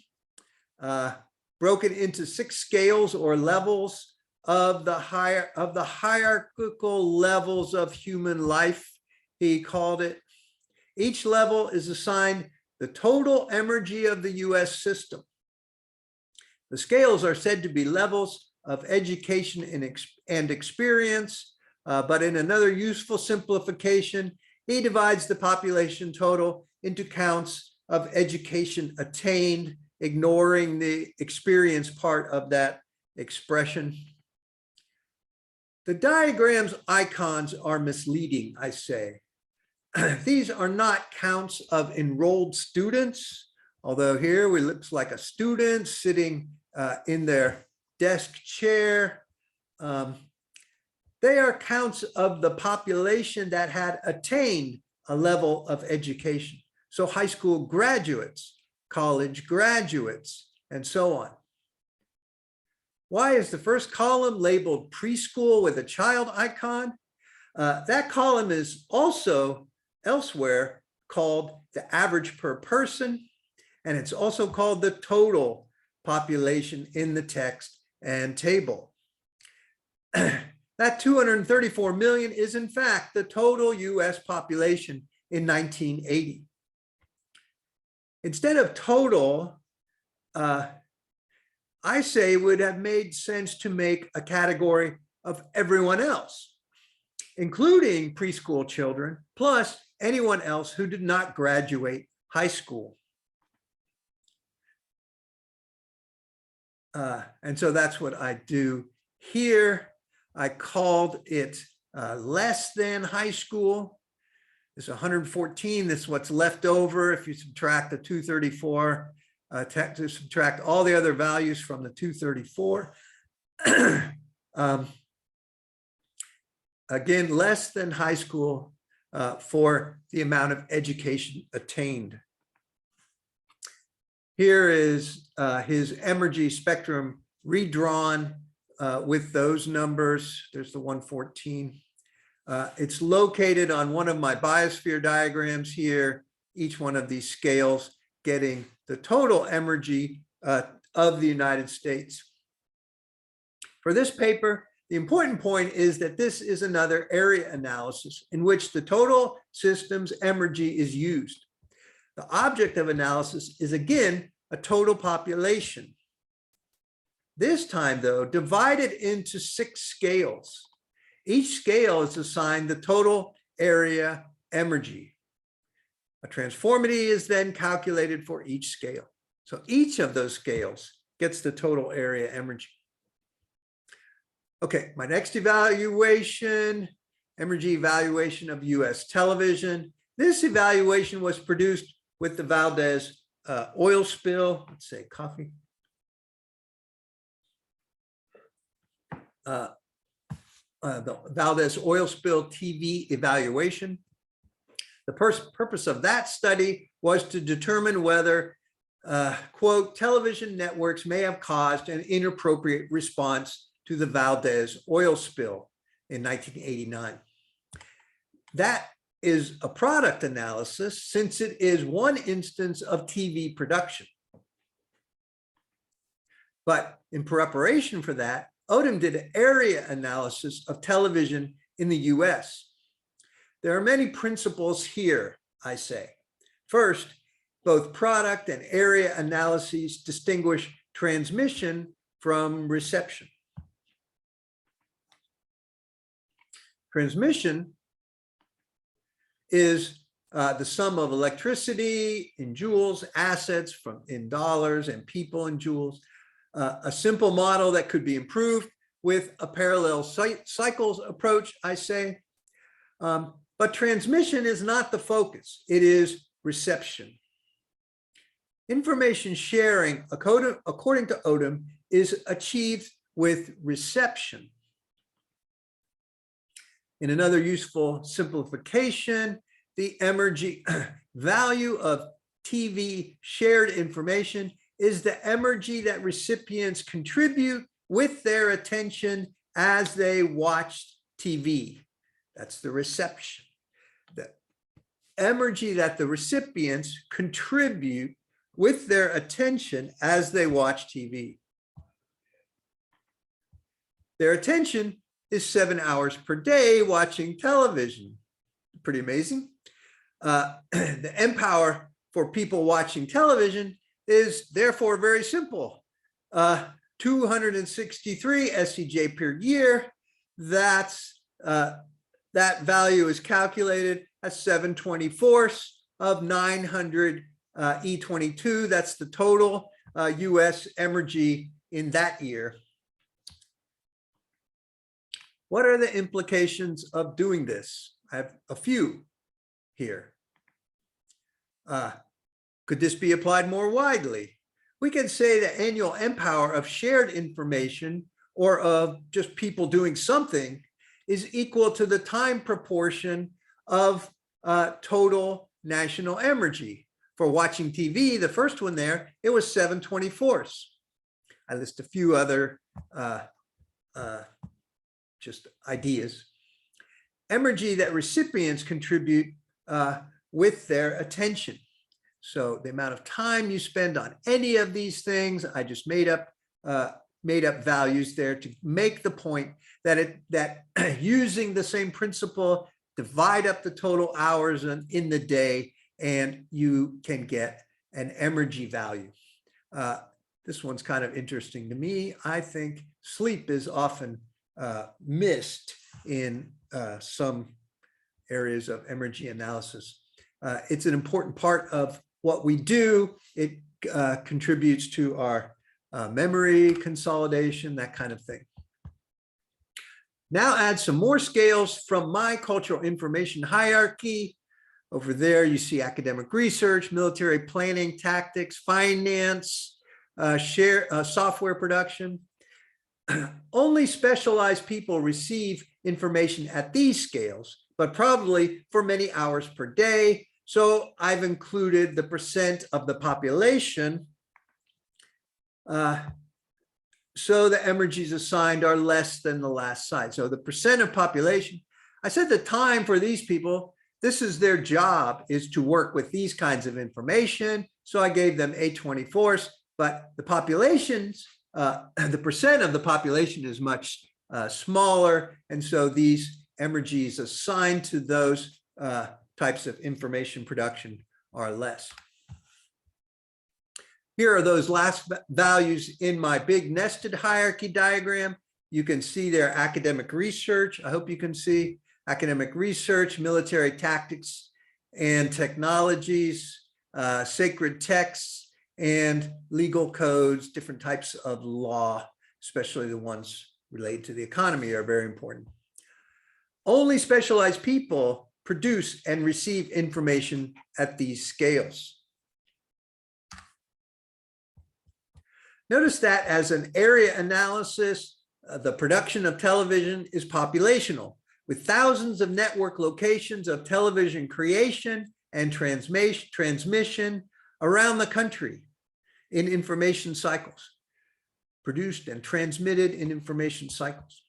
Speaker 1: broken into 6 scales or levels of the hierarchical levels of human life, he called it. Each level is assigned the total energy of the US system. The scales are said to be levels of education and experience, but in another useful simplification, he divides the population total into counts of education attained, ignoring the experience part of that expression. The diagram's icons are misleading, I say. These are not counts of enrolled students, although here it looks like a student sitting in their desk chair. They are counts of the population that had attained a level of education. So high school graduates, college graduates, and so on. Why is the first column labeled preschool with a child icon? That column is also elsewhere called the average per person, and it's also called the total population in the text and table. That 234 million is in fact the total US population in 1980. Instead of total, I say it would have made sense to make a category of everyone else, including preschool children, plus anyone else who did not graduate high school. And so that's what I do here. I called it less than high school. It's 114. This is what's left over if you subtract the 234. To subtract all the other values from the 234. Again, less than high school for the amount of education attained. Here is his Emergy spectrum redrawn with those numbers. There's the 114. It's located on one of my biosphere diagrams here, each one of these scales getting the total Emergy of the United States. For this paper, the important point is that this is another area analysis in which the total system's Emergy is used. The object of analysis is again a total population. This time, though, divided into 6 scales. Each scale is assigned the total area Emergy. A transformity is then calculated for each scale. So each of those scales gets the total area Emergy. Okay, my next evaluation, Emergy evaluation of US television. This evaluation was produced with the Valdez oil spill, let's say coffee. The Valdez oil spill TV evaluation. The purpose of that study was to determine whether, quote, television networks may have caused an inappropriate response to the Valdez oil spill in 1989. That is a product analysis since it is one instance of TV production. But in preparation for that, Odum did an area analysis of television in the US. There are many principles here, I say. First, both product and area analyses distinguish transmission from reception. Transmission is the sum of electricity in joules, assets in dollars, and people in joules. A simple model that could be improved with a parallel cycles approach, I say. But transmission is not the focus. It is reception. Information sharing, according to Odum, is achieved with reception. In another useful simplification, the Emergy value of TV shared information is the Emergy that recipients contribute with their attention as they watch TV. That's the reception. The Emergy that the recipients contribute with their attention as they watch TV. Their attention is 7 hours per day watching television. Pretty amazing. The M power for people watching television is therefore very simple. 263 SCJ per year. That's that value is calculated as 7/24 of 900 E22. That's the total US Emergy in that year. What are the implications of doing this? I have a few here. Could this be applied more widely? We can say the annual M power of shared information or of just people doing something is equal to the time proportion of total national Emergy. For watching TV, the first one there, it was 7/24. I list a few other just ideas. Emergy that recipients contribute with their attention. So the amount of time you spend on any of these things, I just made up values there to make the point that using the same principle, divide up the total hours in the day, and you can get an Emergy value. This one's kind of interesting to me. I think sleep is often missed in some areas of Emergy analysis. It's an important part of what we do. It contributes to our memory consolidation, that kind of thing. Now add some more scales from my cultural information hierarchy. Over there, you see academic research, military planning, tactics, finance, software production. Only specialized people receive information at these scales, but probably for many hours per day. So I've included the percent of the population. So the Emergies assigned are less than the last slide. So the percent of population, I said the time for these people, this is their job, is to work with these kinds of information. So I gave them 8/24, but the populations, the percent of the population is much smaller. And so these Emergies assigned to those types of information production are less. Here are those last values in my big nested hierarchy diagram. You can see their academic research. I hope you can see academic research, military tactics and technologies, sacred texts, and legal codes. Different types of law, especially the ones related to the economy, are very important. Only specialized people produce and receive information at these scales. Notice that as an area analysis, the production of television is populational, with thousands of network locations of television creation and transmission around the country in information cycles, produced and transmitted in information cycles.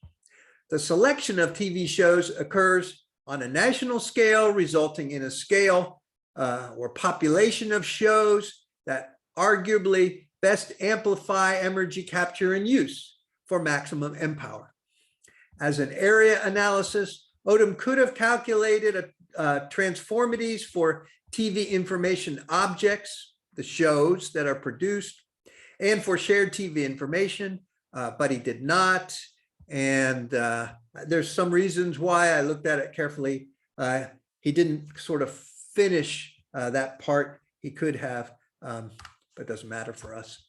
Speaker 1: The selection of TV shows occurs on a national scale, resulting in a scale or population of shows that arguably best amplify Emergy capture and use for maximum empower. As an area analysis, Odum could have calculated transformities for TV information objects, the shows that are produced, and for shared TV information, but he did not. And there's some reasons why. I looked at it carefully. He didn't sort of finish that part. He could have, but it doesn't matter for us.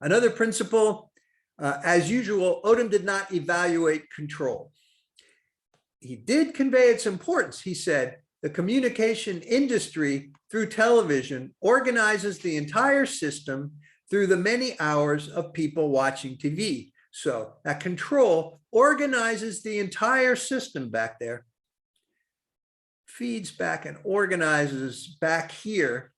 Speaker 1: Another principle, as usual, Odum did not evaluate control. He did convey its importance. He said, the communication industry through television organizes the entire system through the many hours of people watching TV. So that control organizes the entire system back there, feeds back and organizes back here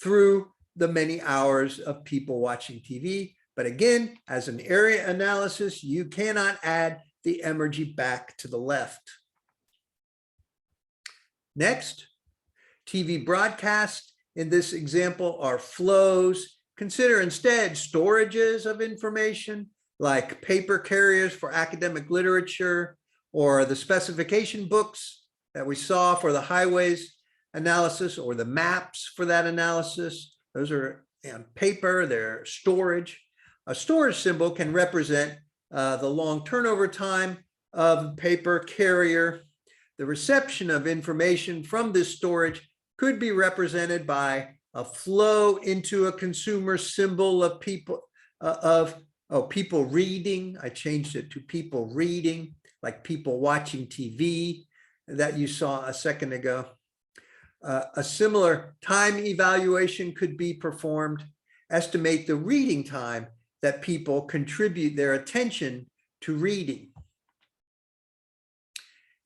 Speaker 1: through the many hours of people watching TV. But again, as an area analysis, you cannot add the Emergy back to the left. Next, TV broadcast in this example are flows. Consider instead storages of information like paper carriers for academic literature, or the specification books that we saw for the highways analysis, or the maps for that analysis. Those are on paper, they're storage. A storage symbol can represent the long turnover time of paper carrier. The reception of information from this storage could be represented by a flow into a consumer symbol of people people reading. I changed it to people reading, like people watching TV that you saw a second ago. A similar time evaluation could be performed. Estimate the reading time that people contribute their attention to reading.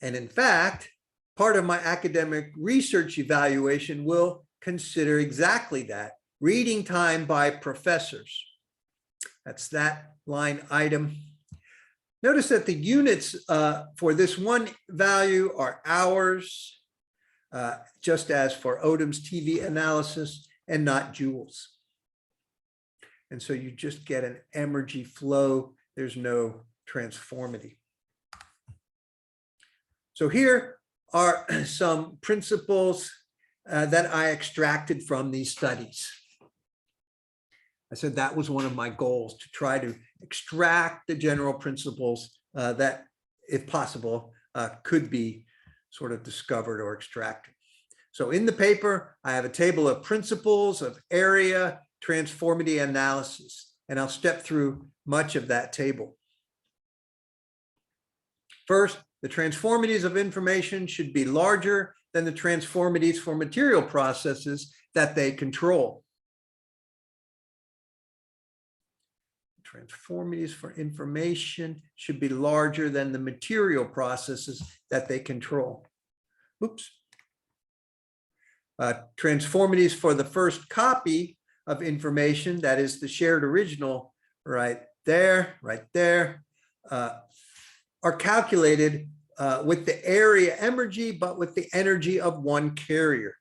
Speaker 1: And in fact, part of my academic research evaluation will consider exactly that, reading time by professors. That's that line item. Notice that the units for this one value are hours, just as for Odum's TV analysis, and not joules. And so you just get an Emergy flow. There's no transformity. So here are some principles that I extracted from these studies. I said that was one of my goals, to try to extract the general principles that, if possible, could be sort of discovered or extracted. So in the paper, I have a table of principles of area transformity analysis, and I'll step through much of that table. First, the transformities of information should be larger than the transformities for material processes that they control. Transformities for information should be larger than the material processes that they control. Oops. Transformities for the first copy of information, that is the shared original, right there, are calculated with the area Emergy, but with the energy of one carrier.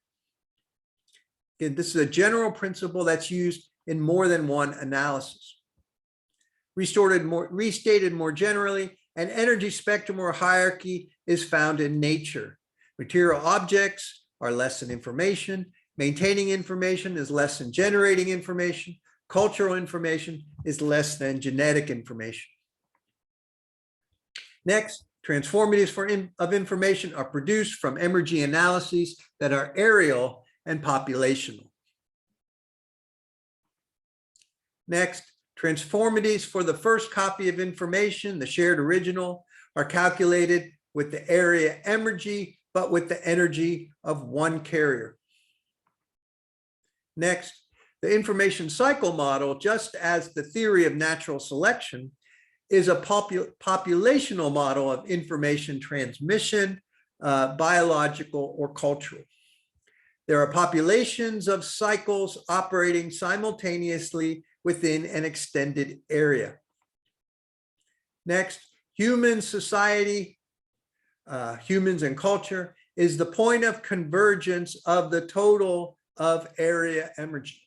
Speaker 1: Again, this is a general principle that's used in more than one analysis. Restated more generally, an energy spectrum or hierarchy is found in nature. Material objects are less than information, Maintaining information is less than generating information. Cultural information is less than genetic information. Next, transformatives of information are produced from Emergy analyses that are areal and populational. Next, transformatives for the first copy of information, the shared original, are calculated with the area Emergy, but with the energy of one carrier. Next, the information cycle model, just as the theory of natural selection, is a populational model of information transmission, biological or cultural. There are populations of cycles operating simultaneously within an extended area. Next, human society, humans and culture, is the point of convergence of the total of area Emergy.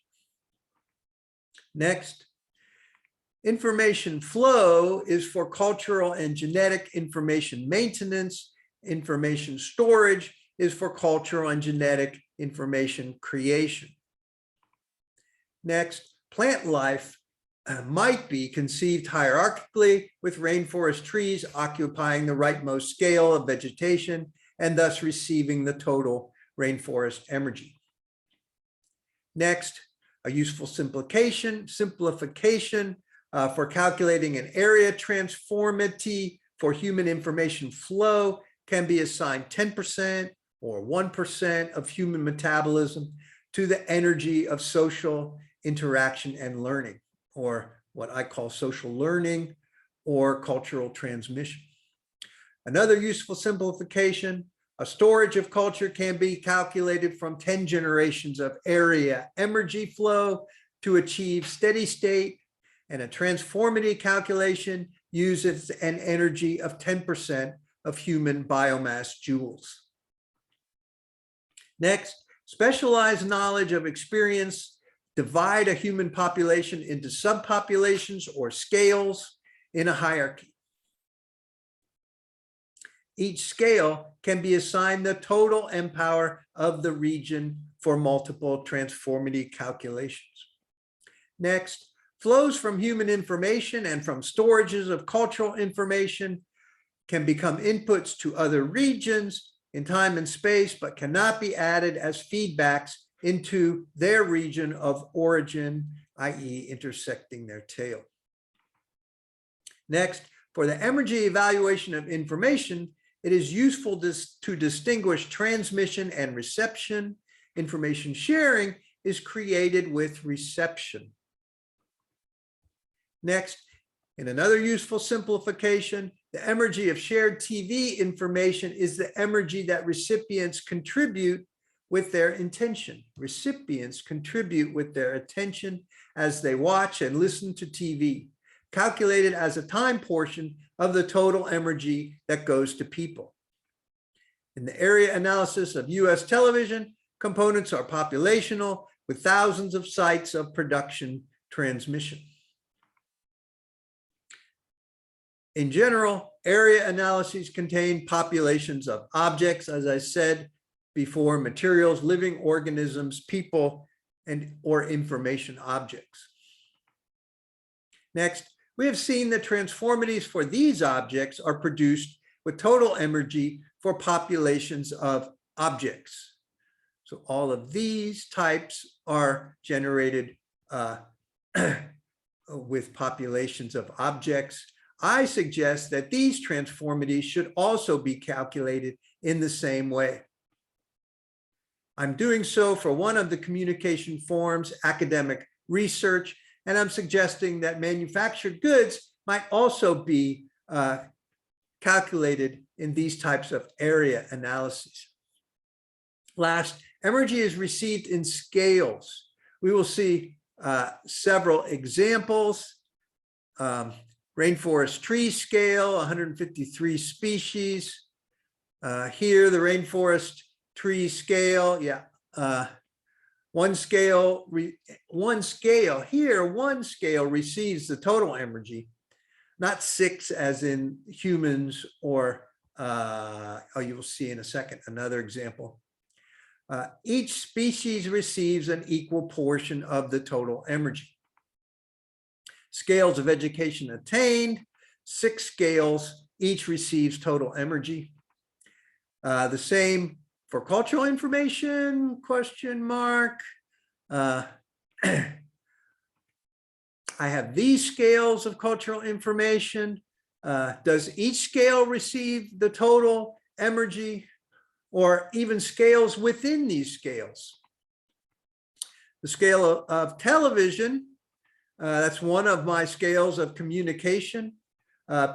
Speaker 1: Next, information flow is for cultural and genetic information maintenance. Information storage is for cultural and genetic information creation. Next, plant life might be conceived hierarchically, with rainforest trees occupying the rightmost scale of vegetation and thus receiving the total rainforest Emergy. Next, a useful simplification for calculating an area transformity for human information flow can be assigned 10% or 1% of human metabolism to the energy of social interaction and learning, or what I call social learning or cultural transmission. Another useful simplification, a storage of culture can be calculated from 10 generations of area Emergy flow to achieve steady state, and a transformity calculation uses an energy of 10% of human biomass joules. Next, specialized knowledge of experience divide a human population into subpopulations or scales in a hierarchy. Each scale can be assigned the total M-power of the region for multiple transformity calculations. Next, flows from human information and from storages of cultural information can become inputs to other regions in time and space, but cannot be added as feedbacks into their region of origin, i.e. intersecting their tail. Next, for the Emergy evaluation of information, it is useful to distinguish transmission and reception. Information sharing is created with reception. Next, in another useful simplification, the Emergy of shared TV information is the Emergy that recipients contribute with their intention. Recipients contribute with their attention as they watch and listen to TV, calculated as a time portion of the total Emergy that goes to people. In the area analysis of US television, components are populational with thousands of sites of production transmission. In general, area analyses contain populations of objects, as I said before, materials, living organisms, people, or information objects. Next, we have seen that transformities for these objects are produced with total Emergy for populations of objects. So all of these types are generated with populations of objects. I suggest that these transformities should also be calculated in the same way. I'm doing so for one of the communication forms, academic research, and I'm suggesting that manufactured goods might also be calculated in these types of area analyses. Last, Emergy is received in scales. We will see several examples. Rainforest tree scale, 153 species. Here, the rainforest tree scale, one scale receives the total Emergy, not 6 as in humans or, you will see in a second, another example. Each species receives an equal portion of the total Emergy. Scales of education attained, 6 scales, each receives total Emergy. The same for cultural information, question mark. I have these scales of cultural information. Does each scale receive the total Emergy, or even scales within these scales? The scale of television, that's one of my scales of communication. The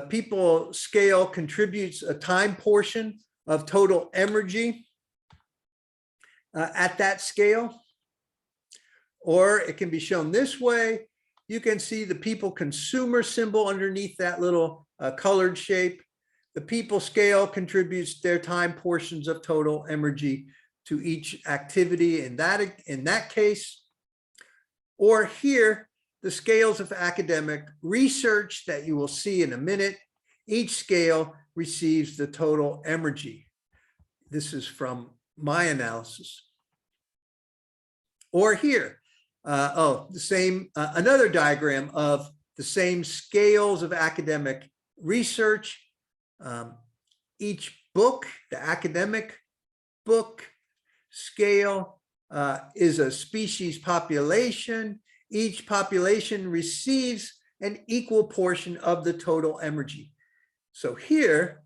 Speaker 1: people scale contributes a time portion of total Emergy at that scale. Or it can be shown this way. You can see the people consumer symbol underneath that little colored shape. The people scale contributes their time portions of total Emergy to each activity in that case. Or here, the scales of academic research that you will see in a minute. Each scale receives the total Emergy. This is from my analysis. Or here, another diagram of the same scales of academic research. Each book, the academic book scale, is a species population. Each population receives an equal portion of the total Emergy. So here,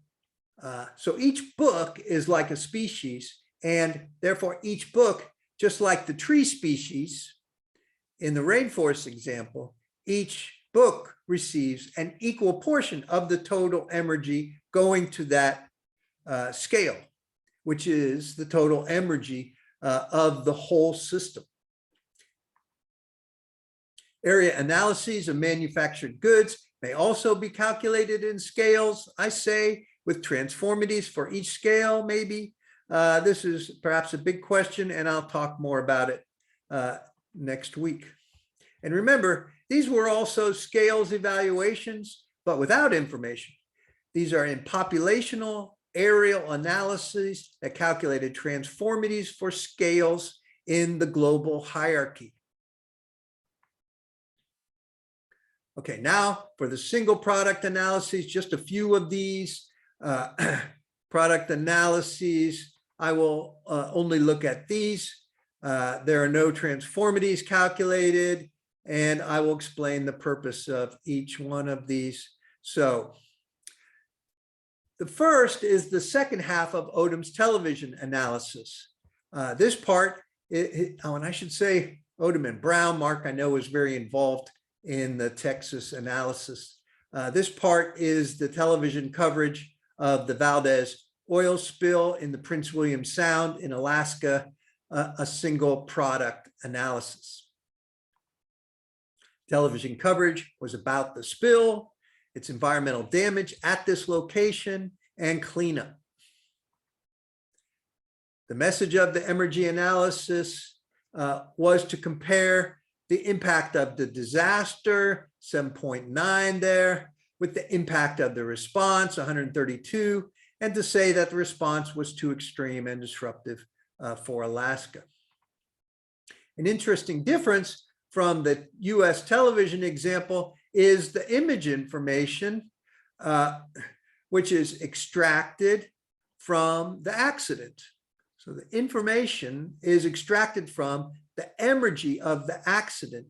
Speaker 1: so each book is like a species, and therefore each book, just like the tree species in the rainforest example, each book receives an equal portion of the total Emergy going to that scale, which is the total Emergy of the whole system. Area analyses of manufactured goods may also be calculated in scales, I say, with transformities for each scale, maybe. This is perhaps a big question, and I'll talk more about it next week. And remember, these were also scales evaluations, but without information. These are in populational areal analyses that calculated transformities for scales in the global hierarchy. Okay, now for the single product analyses, just a few of these product analyses. I will only look at these. There are no transformities calculated, and I will explain the purpose of each one of these. So the first is the second half of Odum's television analysis. This part, and I should say Odum and Brown, Mark, I know, is very involved in the Texas analysis. This part is the television coverage of the Valdez oil spill in the Prince William Sound in Alaska, a single product analysis. Television coverage was about the spill, its environmental damage at this location, and cleanup. The message of the Emergy analysis was to compare the impact of the disaster, 7.9 there, with the impact of the response, 132, and to say that the response was too extreme and disruptive for Alaska. An interesting difference from the US television example is the image information, which is extracted from the accident. So the information is extracted from the Emergy of the accident.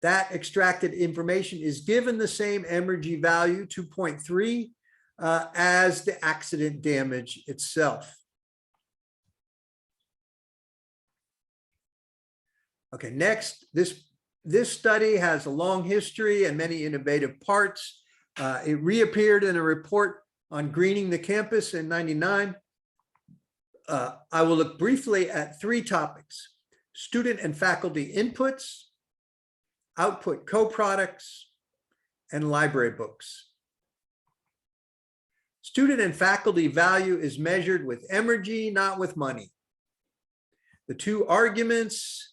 Speaker 1: That extracted information is given the same Emergy value, 2.3, as the accident damage itself. Okay, next, this study has a long history and many innovative parts. It reappeared in a report on greening the campus in '99. I will look briefly at 3 topics: student and faculty inputs, output co-products, and library books. Student and faculty value is measured with Emergy, not with money. The 2 arguments,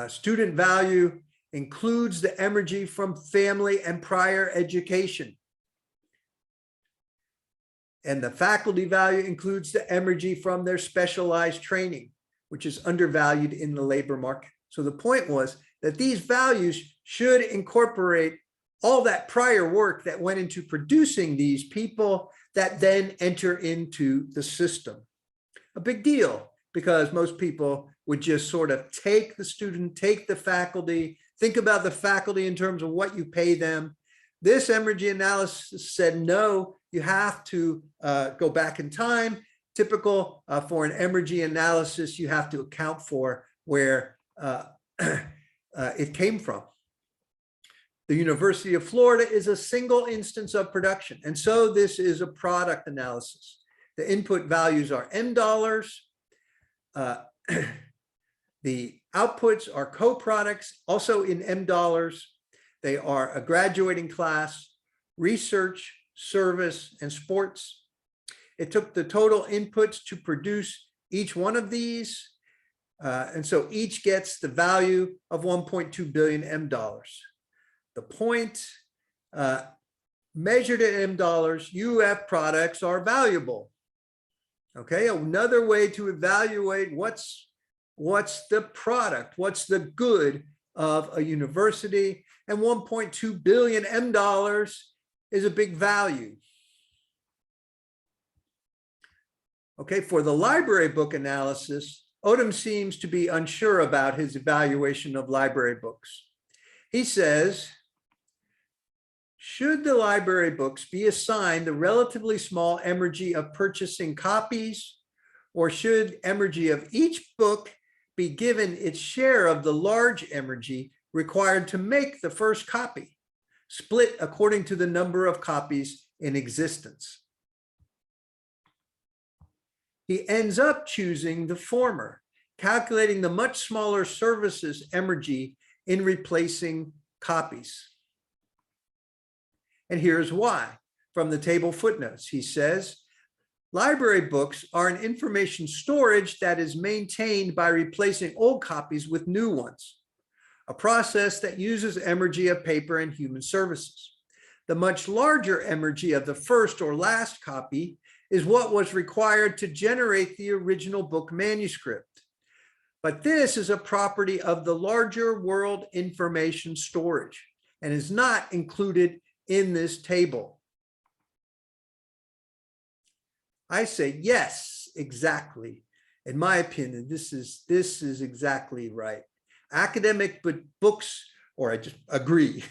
Speaker 1: student value includes the Emergy from family and prior education. And the faculty value includes the Emergy from their specialized training, which is undervalued in the labor market. So the point was that these values should incorporate all that prior work that went into producing these people that then enter into the system. A big deal, because most people would just sort of take the student, take the faculty, think about the faculty in terms of what you pay them. This Emergy analysis said, no, you have to go back in time. Typical for an Emergy analysis, you have to account for where it came from. The University of Florida is a single instance of production. And so this is a product analysis. The input values are M dollars. The outputs are co-products, also in M dollars. They are a graduating class, research, service, and sports. It took the total inputs to produce each one of these. And so each gets the value of 1.2 billion M dollars. The point, measured in M dollars, UF products are valuable. Okay, another way to evaluate what's the product, what's the good of a university, and 1.2 billion M dollars is a big value. Okay, for the library book analysis, Odum seems to be unsure about his evaluation of library books. He says, should the library books be assigned the relatively small Emergy of purchasing copies, or should Emergy of each book be given its share of the large Emergy required to make the first copy, split according to the number of copies in existence? He ends up choosing the former, calculating the much smaller services Emergy in replacing copies. And here's why. From the table footnotes, he says, library books are an information storage that is maintained by replacing old copies with new ones, a process that uses Emergy of paper and human services. The much larger Emergy of the first or last copy is what was required to generate the original book manuscript. But this is a property of the larger world information storage and is not included in this table. I say, yes, exactly. In my opinion, this is exactly right. Academic books, or I just agree,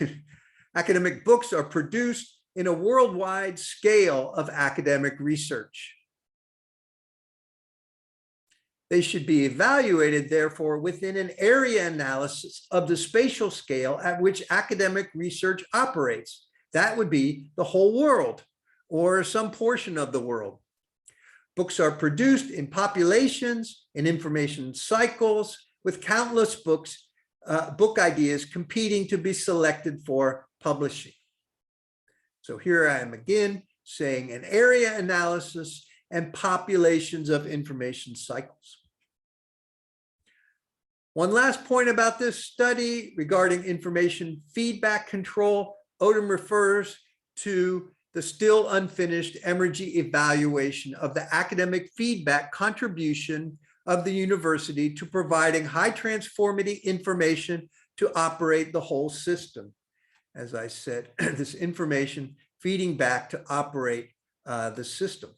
Speaker 1: academic books are produced in a worldwide scale of academic research. They should be evaluated, therefore, within an area analysis of the spatial scale at which academic research operates. That would be the whole world or some portion of the world. Books are produced in populations, in information cycles, with countless book ideas competing to be selected for publishing. So here I am again saying an area analysis and populations of information cycles. One last point about this study regarding information feedback control. Odum refers to the still unfinished Emergy evaluation of the academic feedback contribution of the university to providing high transformity information to operate the whole system. As I said, this information feeding back to operate the system.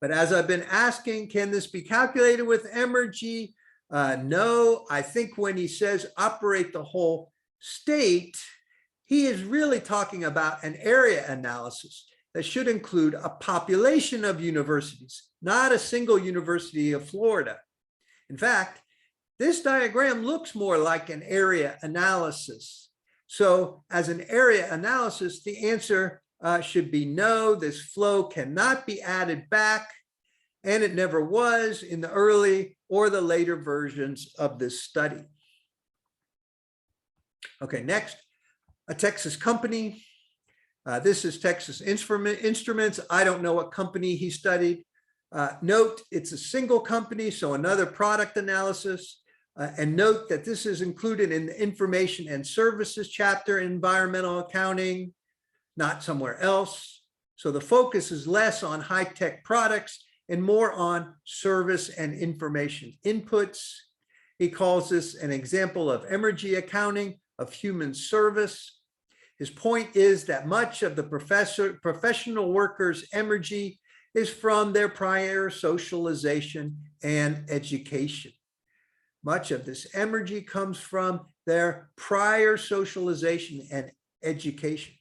Speaker 1: But as I've been asking, can this be calculated with Emergy? No, I think when he says operate the whole state, he is really talking about an area analysis that should include a population of universities, not a single University of Florida. In fact, this diagram looks more like an area analysis. So as an area analysis, the answer should be no, this flow cannot be added back, and it never was in the early or the later versions of this study. Okay, next, a Texas company. This is Texas Instruments. I don't know what company he studied. Note, it's a single company, so another product analysis. And note that this is included in the information and services chapter in environmental accounting, not somewhere else. So the focus is less on high-tech products and more on service and information inputs. He calls this an example of Emergy accounting of human service. His point is that much of the professional workers' Emergy is from their prior socialization and education. Much of this Emergy comes from their prior socialization and education.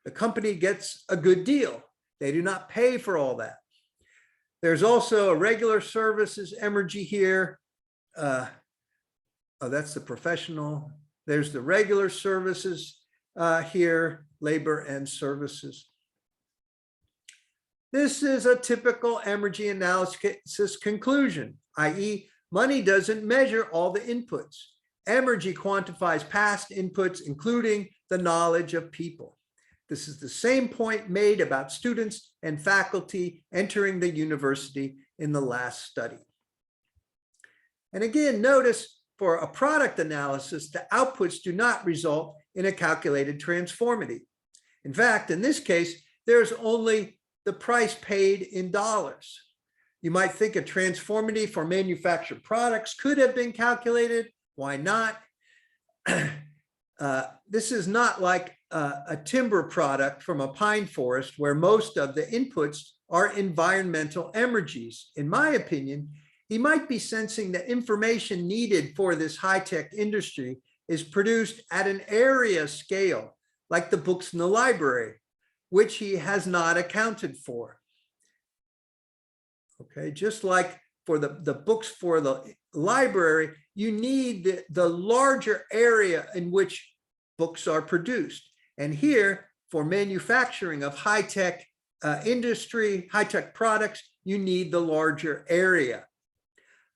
Speaker 1: The company gets a good deal. They do not pay for all that. There's also a regular services Emergy here. Oh, that's the professional. There's the regular services here, labor and services. This is a typical Emergy analysis conclusion, i.e., money doesn't measure all the inputs. Emergy quantifies past inputs, including the knowledge of people. This is the same point made about students and faculty entering the university in the last study. And again, notice for a product analysis, the outputs do not result in a calculated transformity. In fact, in this case, there's only the price paid in dollars. You might think a transformity for manufactured products could have been calculated. Why not? This is not like a timber product from a pine forest where most of the inputs are environmental Emergies. In my opinion, he might be sensing that information needed for this high-tech industry is produced at an area scale, like the books in the library, which he has not accounted for. Okay, just like for the books for the library, you need the larger area in which books are produced. And here, for manufacturing of high-tech industry, high-tech products, you need the larger area.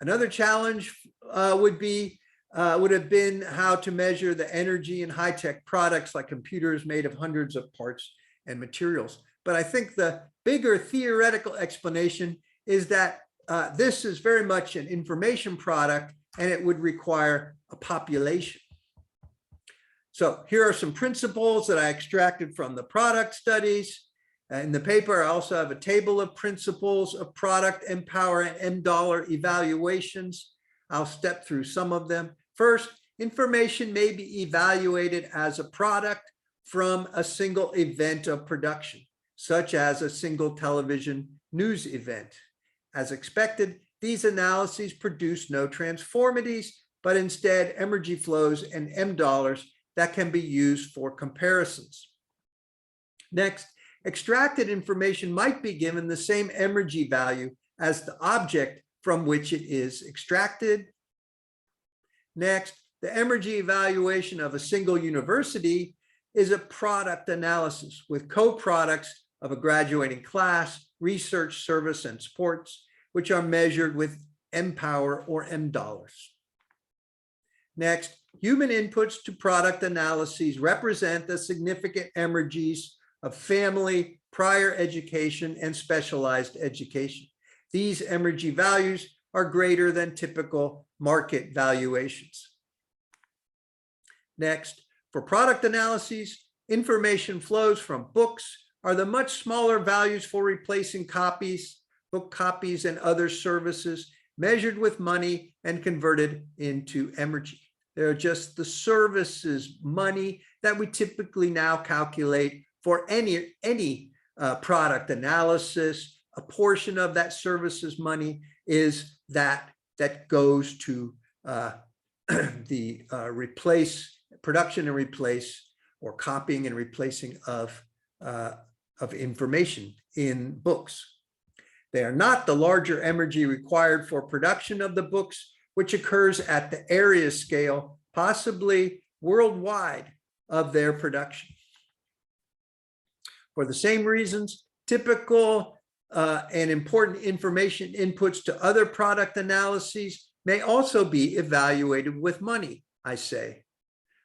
Speaker 1: Another challenge would have been how to measure the energy in high-tech products like computers made of hundreds of parts and materials. But I think the bigger theoretical explanation is that this is very much an information product and it would require a population. So here are some principles that I extracted from the product studies. In the paper, I also have a table of principles of product M-power and M-dollar evaluations. I'll step through some of them. First, information may be evaluated as a product from a single event of production, such as a single television news event. As expected, these analyses produce no transformities, but instead Emergy flows and M-dollars that can be used for comparisons. Next, extracted information might be given the same Emergy value as the object from which it is extracted. Next, the Emergy evaluation of a single university is a product analysis with co-products of a graduating class, research, service, and sports, which are measured with M-power or M-dollars. Next, human inputs to product analyses represent the significant Emergies of family, prior education, and specialized education. These Emergy values are greater than typical market valuations. Next, for product analyses, information flows from books are the much smaller values for replacing copies, book copies, and other services measured with money and converted into Emergy. They're just the services money that we typically now calculate for any product analysis. A portion of that services money is that goes to the production and replace or copying and replacing of information in books. They are not the larger Emergy required for production of the books, which occurs at the area scale, possibly worldwide, of their production. For the same reasons, typical and important information inputs to other product analyses may also be evaluated with money, I say.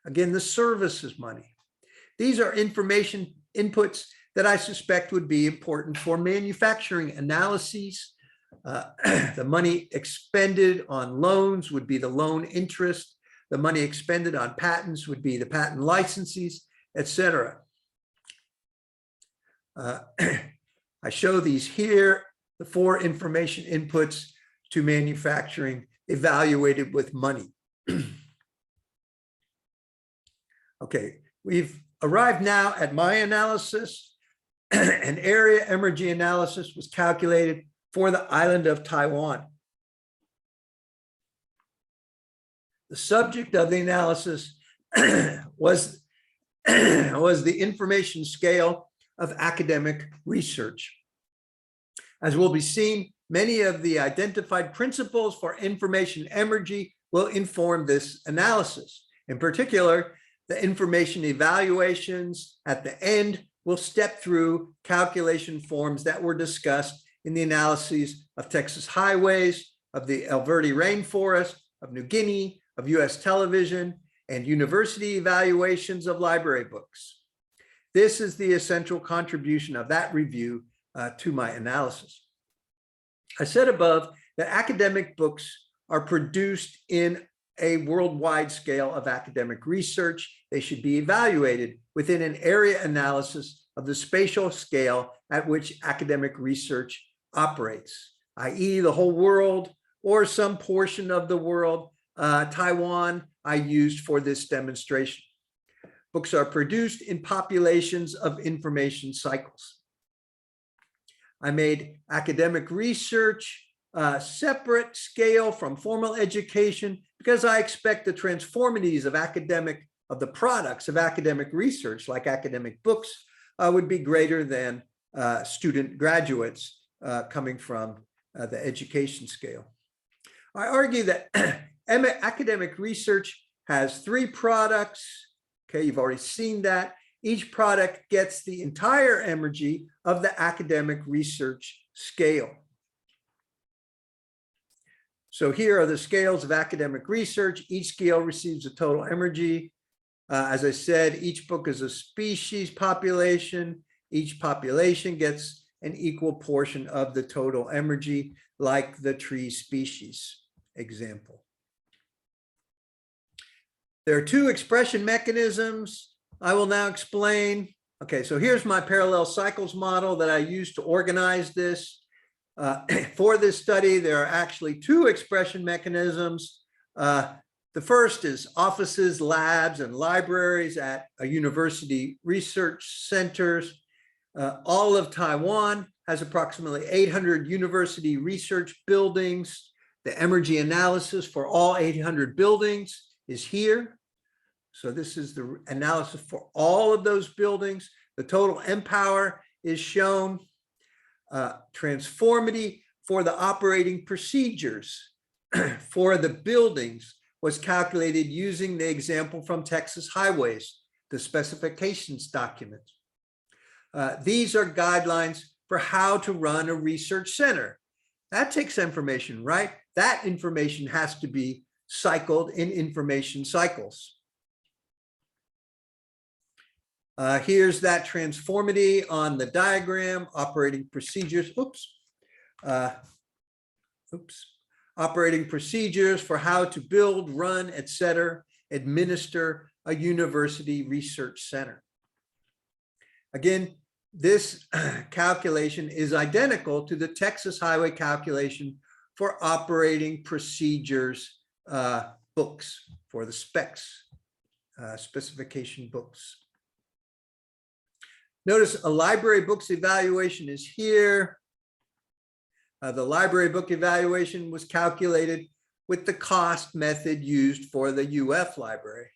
Speaker 1: Again, the services money. These are information inputs that I suspect would be important for manufacturing analyses. The money expended on loans would be the loan interest. The money expended on patents would be the patent licenses, etc. I show these here, the 4 information inputs to manufacturing evaluated with money. Okay, we've arrived now at my analysis. An area Emergy analysis was calculated for the island of Taiwan. The subject of the analysis was the information scale of academic research. As will be seen, many of the identified principles for information emergy will inform this analysis. In particular, the information evaluations at the end will step through calculation forms that were discussed in the analyses of Texas highways, of the Alberti rainforest, of New Guinea, of US television, and university evaluations of library books. This is the essential contribution of that review to my analysis. I said above that academic books are produced in a worldwide scale of academic research. They should be evaluated within an area analysis of the spatial scale at which academic research operates, i.e. the whole world or some portion of the world. Taiwan I used for this demonstration. Books are produced in populations of information cycles. I made academic research separate scale from formal education because I expect the transformities of the products of academic research, like academic books, would be greater than student graduates coming from the education scale. I argue that academic research has 3 products. Okay, you've already seen that. Each product gets the entire energy of the academic research scale. So here are the scales of academic research. Each scale receives a total energy. As I said, each book is a species population. Each population gets an equal portion of the total energy, like the tree species example. There are 2 expression mechanisms I will now explain. Okay, so here's my parallel cycles model that I used to organize this. For this study, there are actually 2 expression mechanisms. The first is offices, labs, and libraries at a university research centers. All of Taiwan has approximately 800 university research buildings. The Emergy analysis for all 800 buildings is here. So this is the analysis for all of those buildings. The total M-power is shown. Transformity for the operating procedures for the buildings was calculated using the example from Texas highways, the specifications document. These are guidelines for how to run a research center. That takes information, right? That information has to be cycled in information cycles. Here's that transformity on the diagram, operating procedures. Operating procedures for how to build, run, etc., administer a university research center. Again, this calculation is identical to the Texas highway calculation for operating procedures books, for the specs, specification books. Notice a library books evaluation is here. The library book evaluation was calculated with the cost method used for the UF library.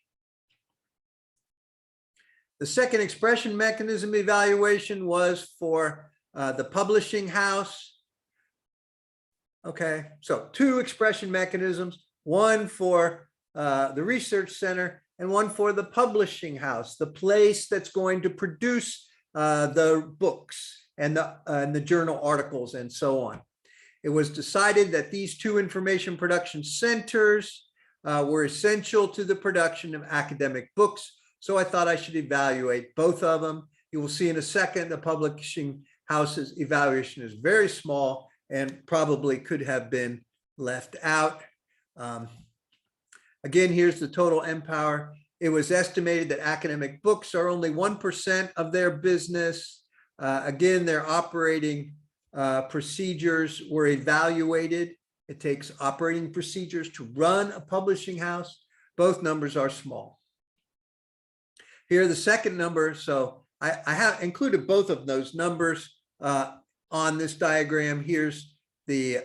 Speaker 1: The second expression mechanism evaluation was for the publishing house. Okay, so 2 expression mechanisms, one for the research center and one for the publishing house, the place that's going to produce the books and the journal articles and so on. It was decided that these 2 information production centers were essential to the production of academic books. So I thought I should evaluate both of them. You will see in a second, the publishing house's evaluation is very small and probably could have been left out. Again, here's the total M-power. It was estimated that academic books are only 1% of their business. Again, their operating procedures were evaluated. It takes operating procedures to run a publishing house. Both numbers are small. Here, the second number. So I have included both of those numbers on this diagram. Here's the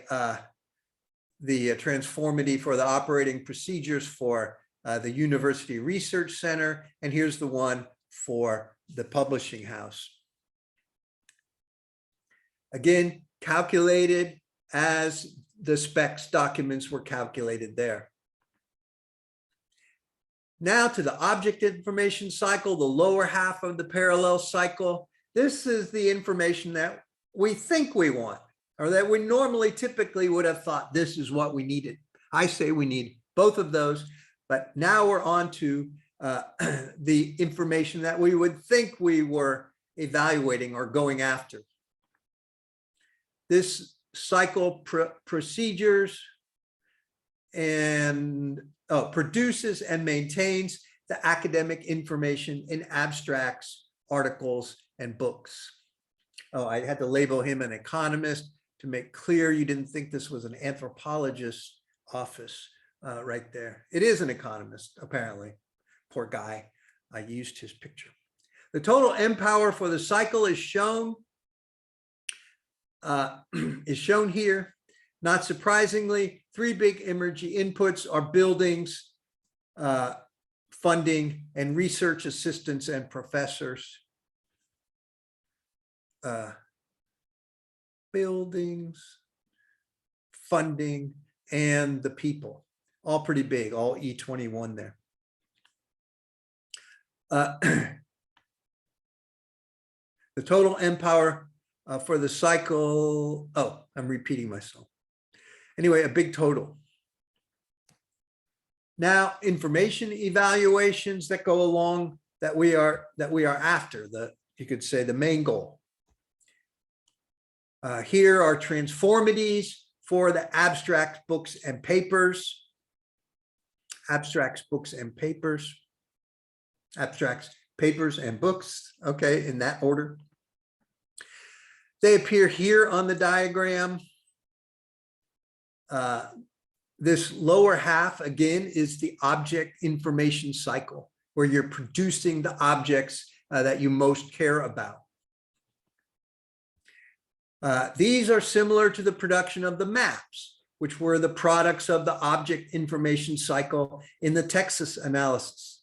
Speaker 1: transformity for the operating procedures for the University Research Center. And here's the one for the publishing house. Again, calculated as the specs documents were calculated there. Now to the object information cycle, the lower half of the parallel cycle. This is the information that we think we want, or that we normally typically would have thought this is what we needed. I say we need both of those, but now we're on to the information that we would think we were evaluating or going after. This cycle procedures and produces and maintains the academic information in abstracts, articles, and books. Oh, I had to label him an economist to make clear you didn't think this was an anthropologist's office right there. It is an economist, apparently. Poor guy. I used his picture. The total M power for the cycle is shown here. Not surprisingly, three big Emergy inputs are buildings, funding, and research assistants and professors. Buildings, funding, and the people. All pretty big, all E21 there. The total M power for the cycle, oh, I'm repeating myself. Anyway, a big total. Now, information evaluations that go along that we are after, you could say the main goal. Here are transformities for the abstract books and papers. Abstracts, books, and papers. Abstracts, papers, and books. Okay, in that order. They appear here on the diagram. This lower half, again, is the object information cycle, where you're producing the objects that you most care about. These are similar to the production of the maps, which were the products of the object information cycle in the Texas analysis.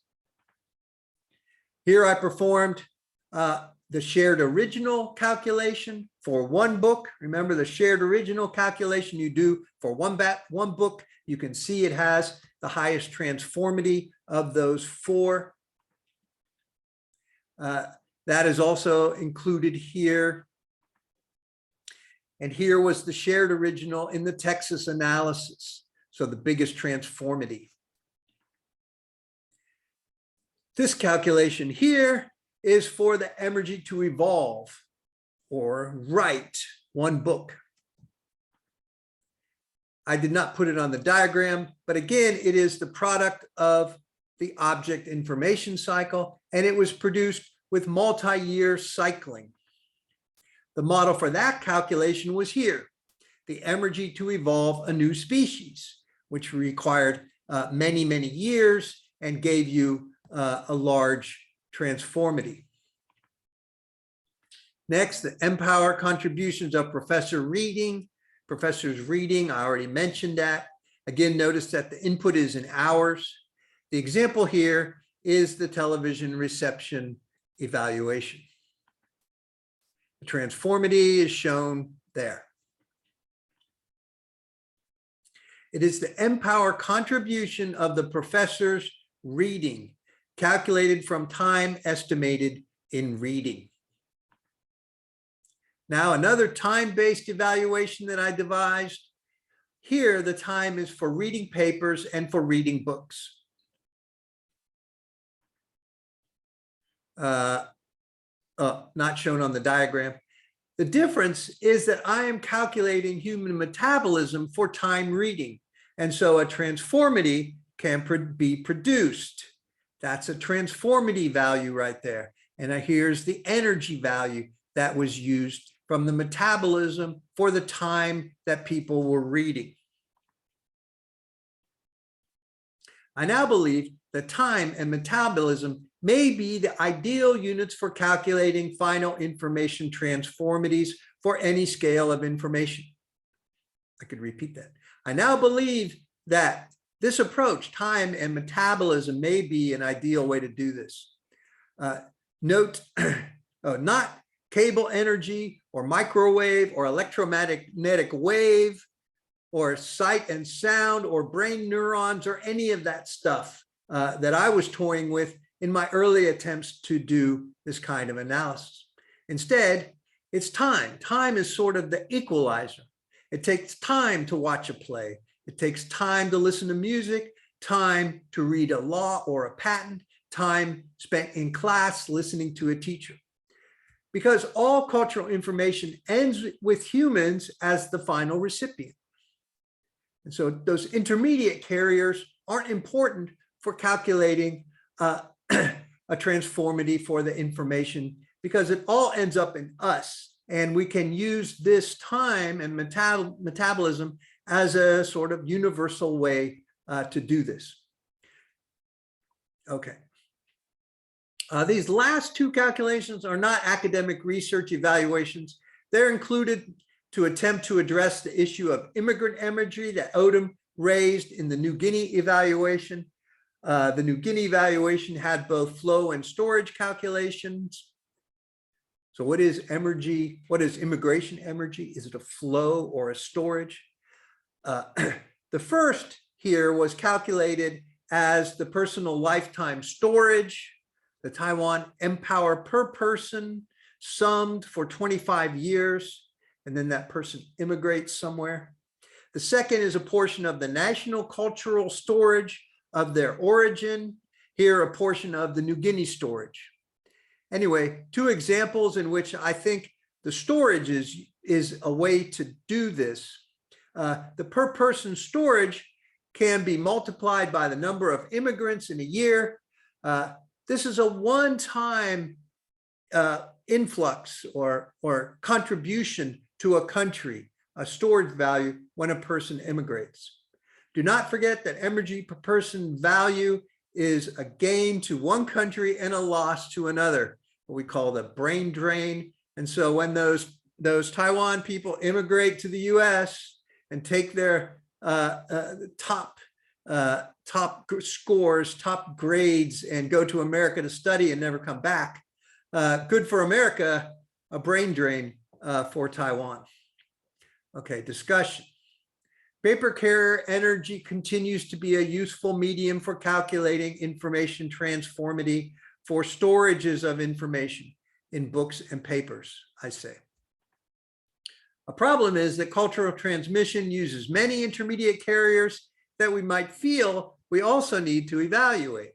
Speaker 1: Here I performed the shared original calculation for one book. Remember the shared original calculation you do for one book. You can see it has the highest transformity of those four. That is also included here. And here was the shared original in the Texas analysis. So the biggest transformity. This calculation here is for the Emergy to evolve or write one book. I did not put it on the diagram, but again, it is the product of the object information cycle, and it was produced with multi-year cycling. The model for that calculation was here, the Emergy to evolve a new species, which required many, many years and gave you a large transformity. Next, the M-power contributions of professors reading, I already mentioned that. Again, notice that the input is in hours. The example here is the television reception evaluation. The transformity is shown there. It is the M-power contribution of the professor's reading, calculated from time estimated in reading. Now, another time-based evaluation that I devised. Here, the time is for reading papers and for reading books. Not shown on the diagram. The difference is that I am calculating human metabolism for time reading. And so a transformity can be produced. That's a transformity value right there. And here's the energy value that was used from the metabolism for the time that people were reading. I now believe that time and metabolism may be the ideal units for calculating final information transformities for any scale of information. I could repeat that. I now believe that this approach, time and metabolism, may be an ideal way to do this. Note, not cable energy or microwave or electromagnetic wave or sight and sound or brain neurons or any of that stuff that I was toying with in my early attempts to do this kind of analysis. Instead, it's time. Time is sort of the equalizer. It takes time to watch a play. It takes time to listen to music, time to read a law or a patent, time spent in class listening to a teacher. Because all cultural information ends with humans as the final recipient. And so those intermediate carriers aren't important for calculating a transformity for the information, because it all ends up in us. And we can use this time and metabolism as a sort of universal way to do this. Okay. These last two calculations are not academic research evaluations. They're included to attempt to address the issue of immigrant imagery that Odum raised in the New Guinea evaluation. The New Guinea evaluation had both flow and storage calculations. So what is Emergy? What is immigration Emergy? Is it a flow or a storage? The first here was calculated as the personal lifetime storage, the Taiwan Empower per person summed for 25 years, and then that person immigrates somewhere. The second is a portion of the national cultural storage of their origin, here a portion of the New Guinea storage. Anyway, two examples in which I think the storage is a way to do this. The per person storage can be multiplied by the number of immigrants in a year. This is a one-time influx or contribution to a country, a storage value when a person immigrates. Do not forget that Emergy per person value is a gain to one country and a loss to another, what we call the brain drain. And so when those Taiwan people immigrate to the US and take their top scores, top grades, and go to America to study and never come back, good for America, a brain drain for Taiwan. Okay, discussion. Vapor carrier energy continues to be a useful medium for calculating information transformity for storages of information in books and papers, I say. A problem is that cultural transmission uses many intermediate carriers that we might feel we also need to evaluate.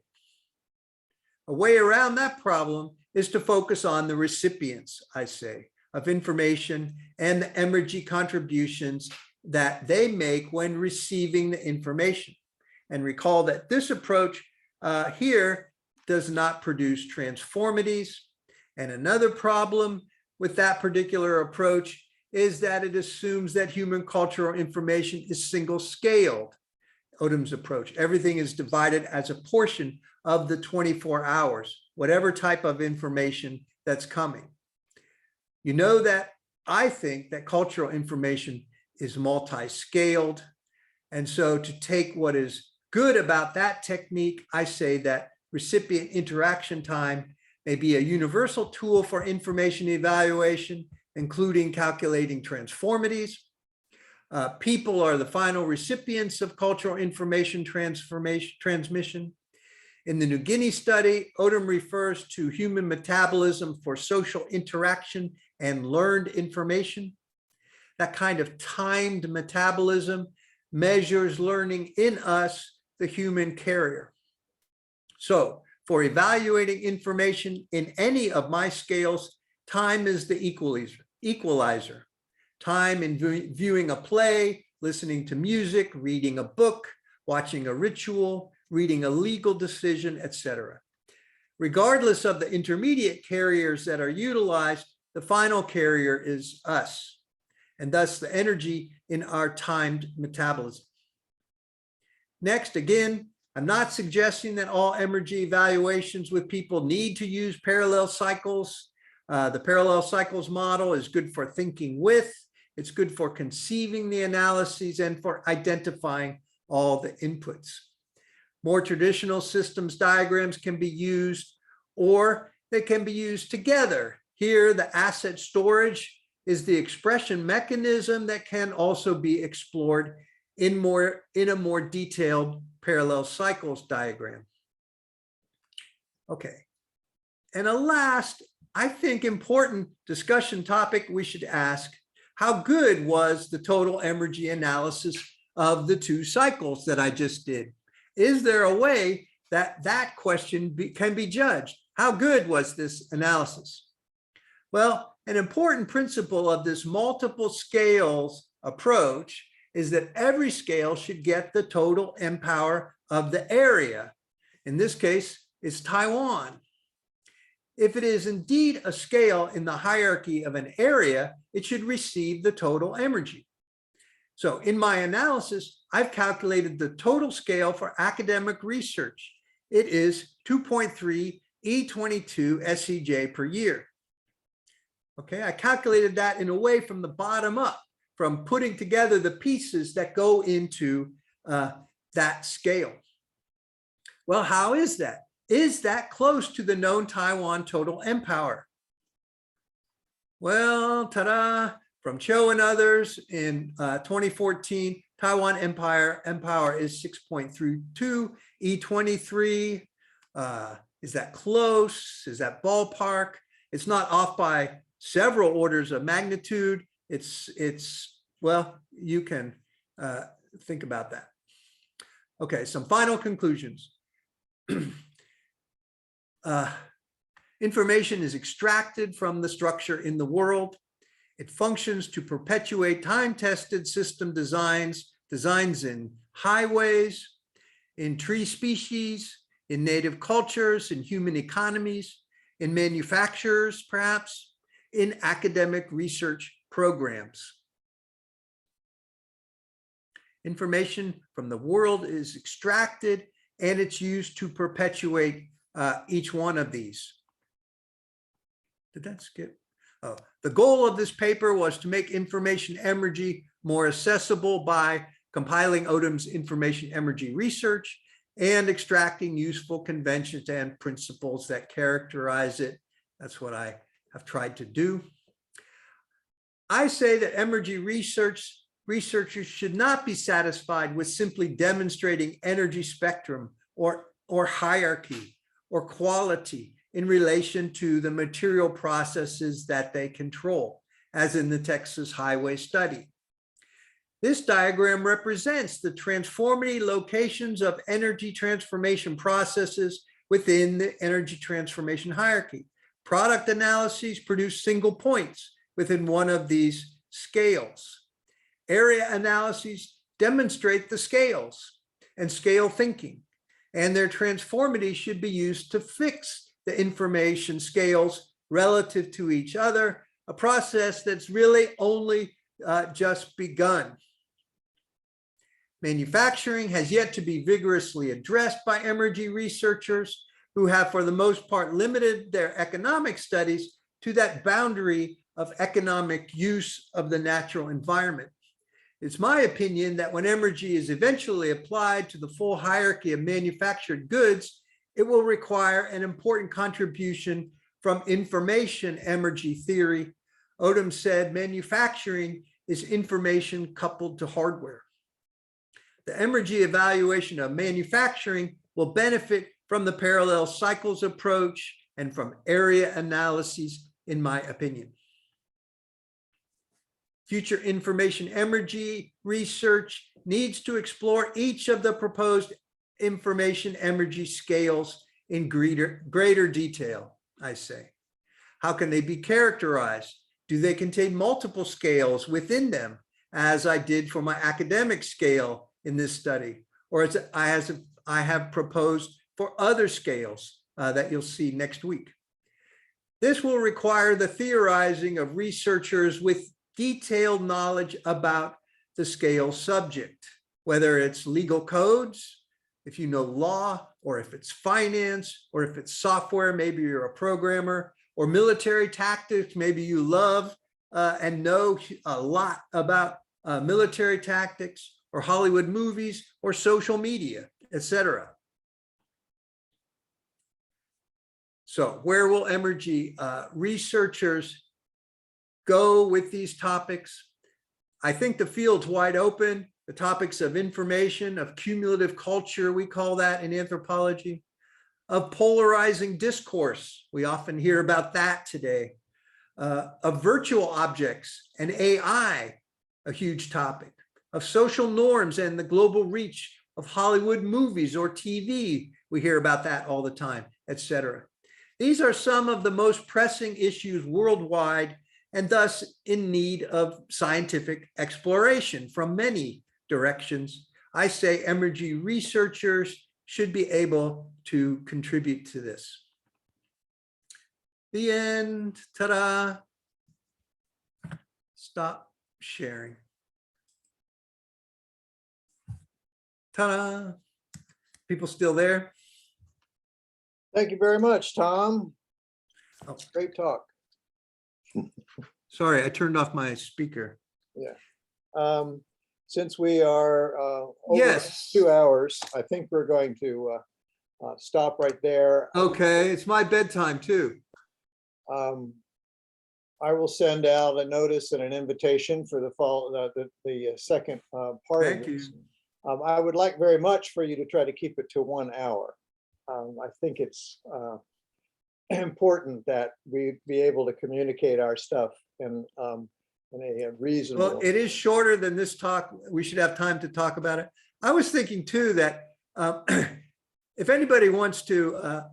Speaker 1: A way around that problem is to focus on the recipients, I say, of information and the Emergy contributions that they make when receiving the information. And recall that this approach here does not produce transformities. And another problem with that particular approach is that it assumes that human cultural information is single-scaled. Odum's approach. Everything is divided as a portion of the 24 hours, whatever type of information that's coming. You know that I think that cultural information is multi-scaled. And so to take what is good about that technique, I say that recipient interaction time may be a universal tool for information evaluation, including calculating transformities. People are the final recipients of cultural information transmission. In the New Guinea study, Odum refers to human metabolism for social interaction and learned information. That kind of timed metabolism measures learning in us, the human carrier. So for evaluating information in any of my scales, time is the equalizer. Time in viewing a play, listening to music, reading a book, watching a ritual, reading a legal decision, etc. Regardless of the intermediate carriers that are utilized, the final carrier is us, and thus the energy in our timed metabolism. Next, again, I'm not suggesting that all Emergy evaluations with people need to use parallel cycles. The parallel cycles model is good for thinking with, it's good for conceiving the analyses and for identifying all the inputs. More traditional systems diagrams can be used, or they can be used together. Here, the asset storage is the expression mechanism that can also be explored in a more detailed parallel cycles diagram. Okay, and a last, I think, important discussion topic we should ask: how good was the total Emergy analysis of the two cycles that I just did? Is there a way that that question can be judged? How good was this analysis? Well, an important principle of this multiple scales approach is that every scale should get the total M-power of the area. In this case, it's Taiwan. If it is indeed a scale in the hierarchy of an area, it should receive the total Emergy. So in my analysis, I've calculated the total scale for academic research. It is 2.3 E22 SCJ per year. Okay, I calculated that in a way from the bottom up, from putting together the pieces that go into that scale. Well, how is that? Is that close to the known Taiwan total M-power? Well, ta-da, from Cho and others in 2014, Taiwan M-power is 6.32 E23. Is that close? Is that ballpark? It's not off by several orders of magnitude. It's well, you can think about that. Okay, some final conclusions. Information is extracted from the structure in the world. It functions to perpetuate time-tested system designs in highways, in tree species, in native cultures, in human economies, in manufacturers, perhaps, in academic research programs. Information from the world is extracted and it's used to perpetuate each one of these. Did that skip? Oh, the goal of this paper was to make information Emergy more accessible by compiling Odum's information Emergy research and extracting useful conventions and principles that characterize it. That's what I have tried to do. I say that Emergy researchers should not be satisfied with simply demonstrating energy spectrum or hierarchy or quality in relation to the material processes that they control, as in the Texas highway study. This diagram represents the transformity locations of energy transformation processes within the energy transformation hierarchy. Product analyses produce single points within one of these scales. Area analyses demonstrate the scales and scale thinking, and their transformity should be used to fix the information scales relative to each other, a process that's really only just begun. Manufacturing has yet to be vigorously addressed by Emergy researchers who have, for the most part, limited their economic studies to that boundary of economic use of the natural environment. It's my opinion that when Emergy is eventually applied to the full hierarchy of manufactured goods, it will require an important contribution from information Emergy theory. Odum said manufacturing is information coupled to hardware. The Emergy evaluation of manufacturing will benefit from the parallel cycles approach and from area analyses, in my opinion. Future information Emergy research needs to explore each of the proposed information Emergy scales in greater detail, I say. How can they be characterized? Do they contain multiple scales within them, as I did for my academic scale in this study, or as I have proposed for other scales that you'll see next week? This will require the theorizing of researchers with detailed knowledge about the scale subject, whether it's legal codes, if you know law, or if it's finance, or if it's software, maybe you're a programmer, or military tactics, maybe you love and know a lot about military tactics, or Hollywood movies, or social media, etc. So where will Emergy researchers go with these topics? I think the field's wide open. The topics of information, of cumulative culture, we call that in anthropology, of polarizing discourse. We often hear about that today. Of virtual objects and AI, a huge topic. Of social norms and the global reach of Hollywood movies or TV. We hear about that all the time, etc. These are some of the most pressing issues worldwide and thus in need of scientific exploration from many directions. I say Emergy researchers should be able to contribute to this. The end. Ta-da. Stop sharing. Ta-da. People still there?
Speaker 2: Thank you very much, Tom.
Speaker 1: Oh.
Speaker 2: Great talk.
Speaker 1: Sorry, I turned off my speaker.
Speaker 2: Yeah. Since we are over
Speaker 1: Yes.
Speaker 2: 2 hours, I think we're going to stop right there.
Speaker 1: Okay, it's my bedtime too.
Speaker 2: I will send out a notice and an invitation for the second part
Speaker 1: Thank
Speaker 2: of
Speaker 1: you.
Speaker 2: this. I would like very much for you to try to keep it to 1 hour. I think it's important that we be able to communicate our stuff in a reasonable.
Speaker 1: Well, it is shorter than this talk. We should have time to talk about it. I was thinking too that if anybody wants to,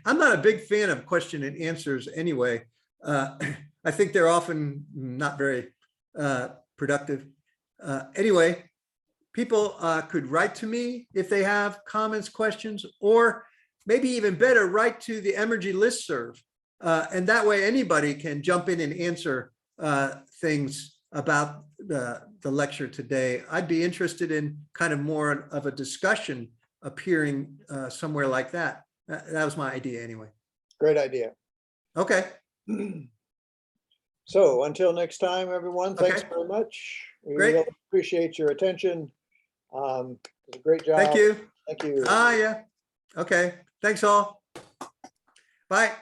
Speaker 1: I'm not a big fan of question and answers anyway. I think they're often not very productive. Anyway, people could write to me if they have comments, questions, or maybe even better, write to the Emergy listserv. And that way anybody can jump in and answer things about the lecture today. I'd be interested in kind of more of a discussion appearing somewhere like that. That was my idea anyway.
Speaker 2: Great idea.
Speaker 1: Okay.
Speaker 2: So until next time, everyone, thanks
Speaker 1: Okay.
Speaker 2: very much. We
Speaker 1: Great.
Speaker 2: really appreciate your attention. It was a great job.
Speaker 1: Thank you.
Speaker 2: Thank you.
Speaker 1: Yeah. Okay. Thanks all. Bye.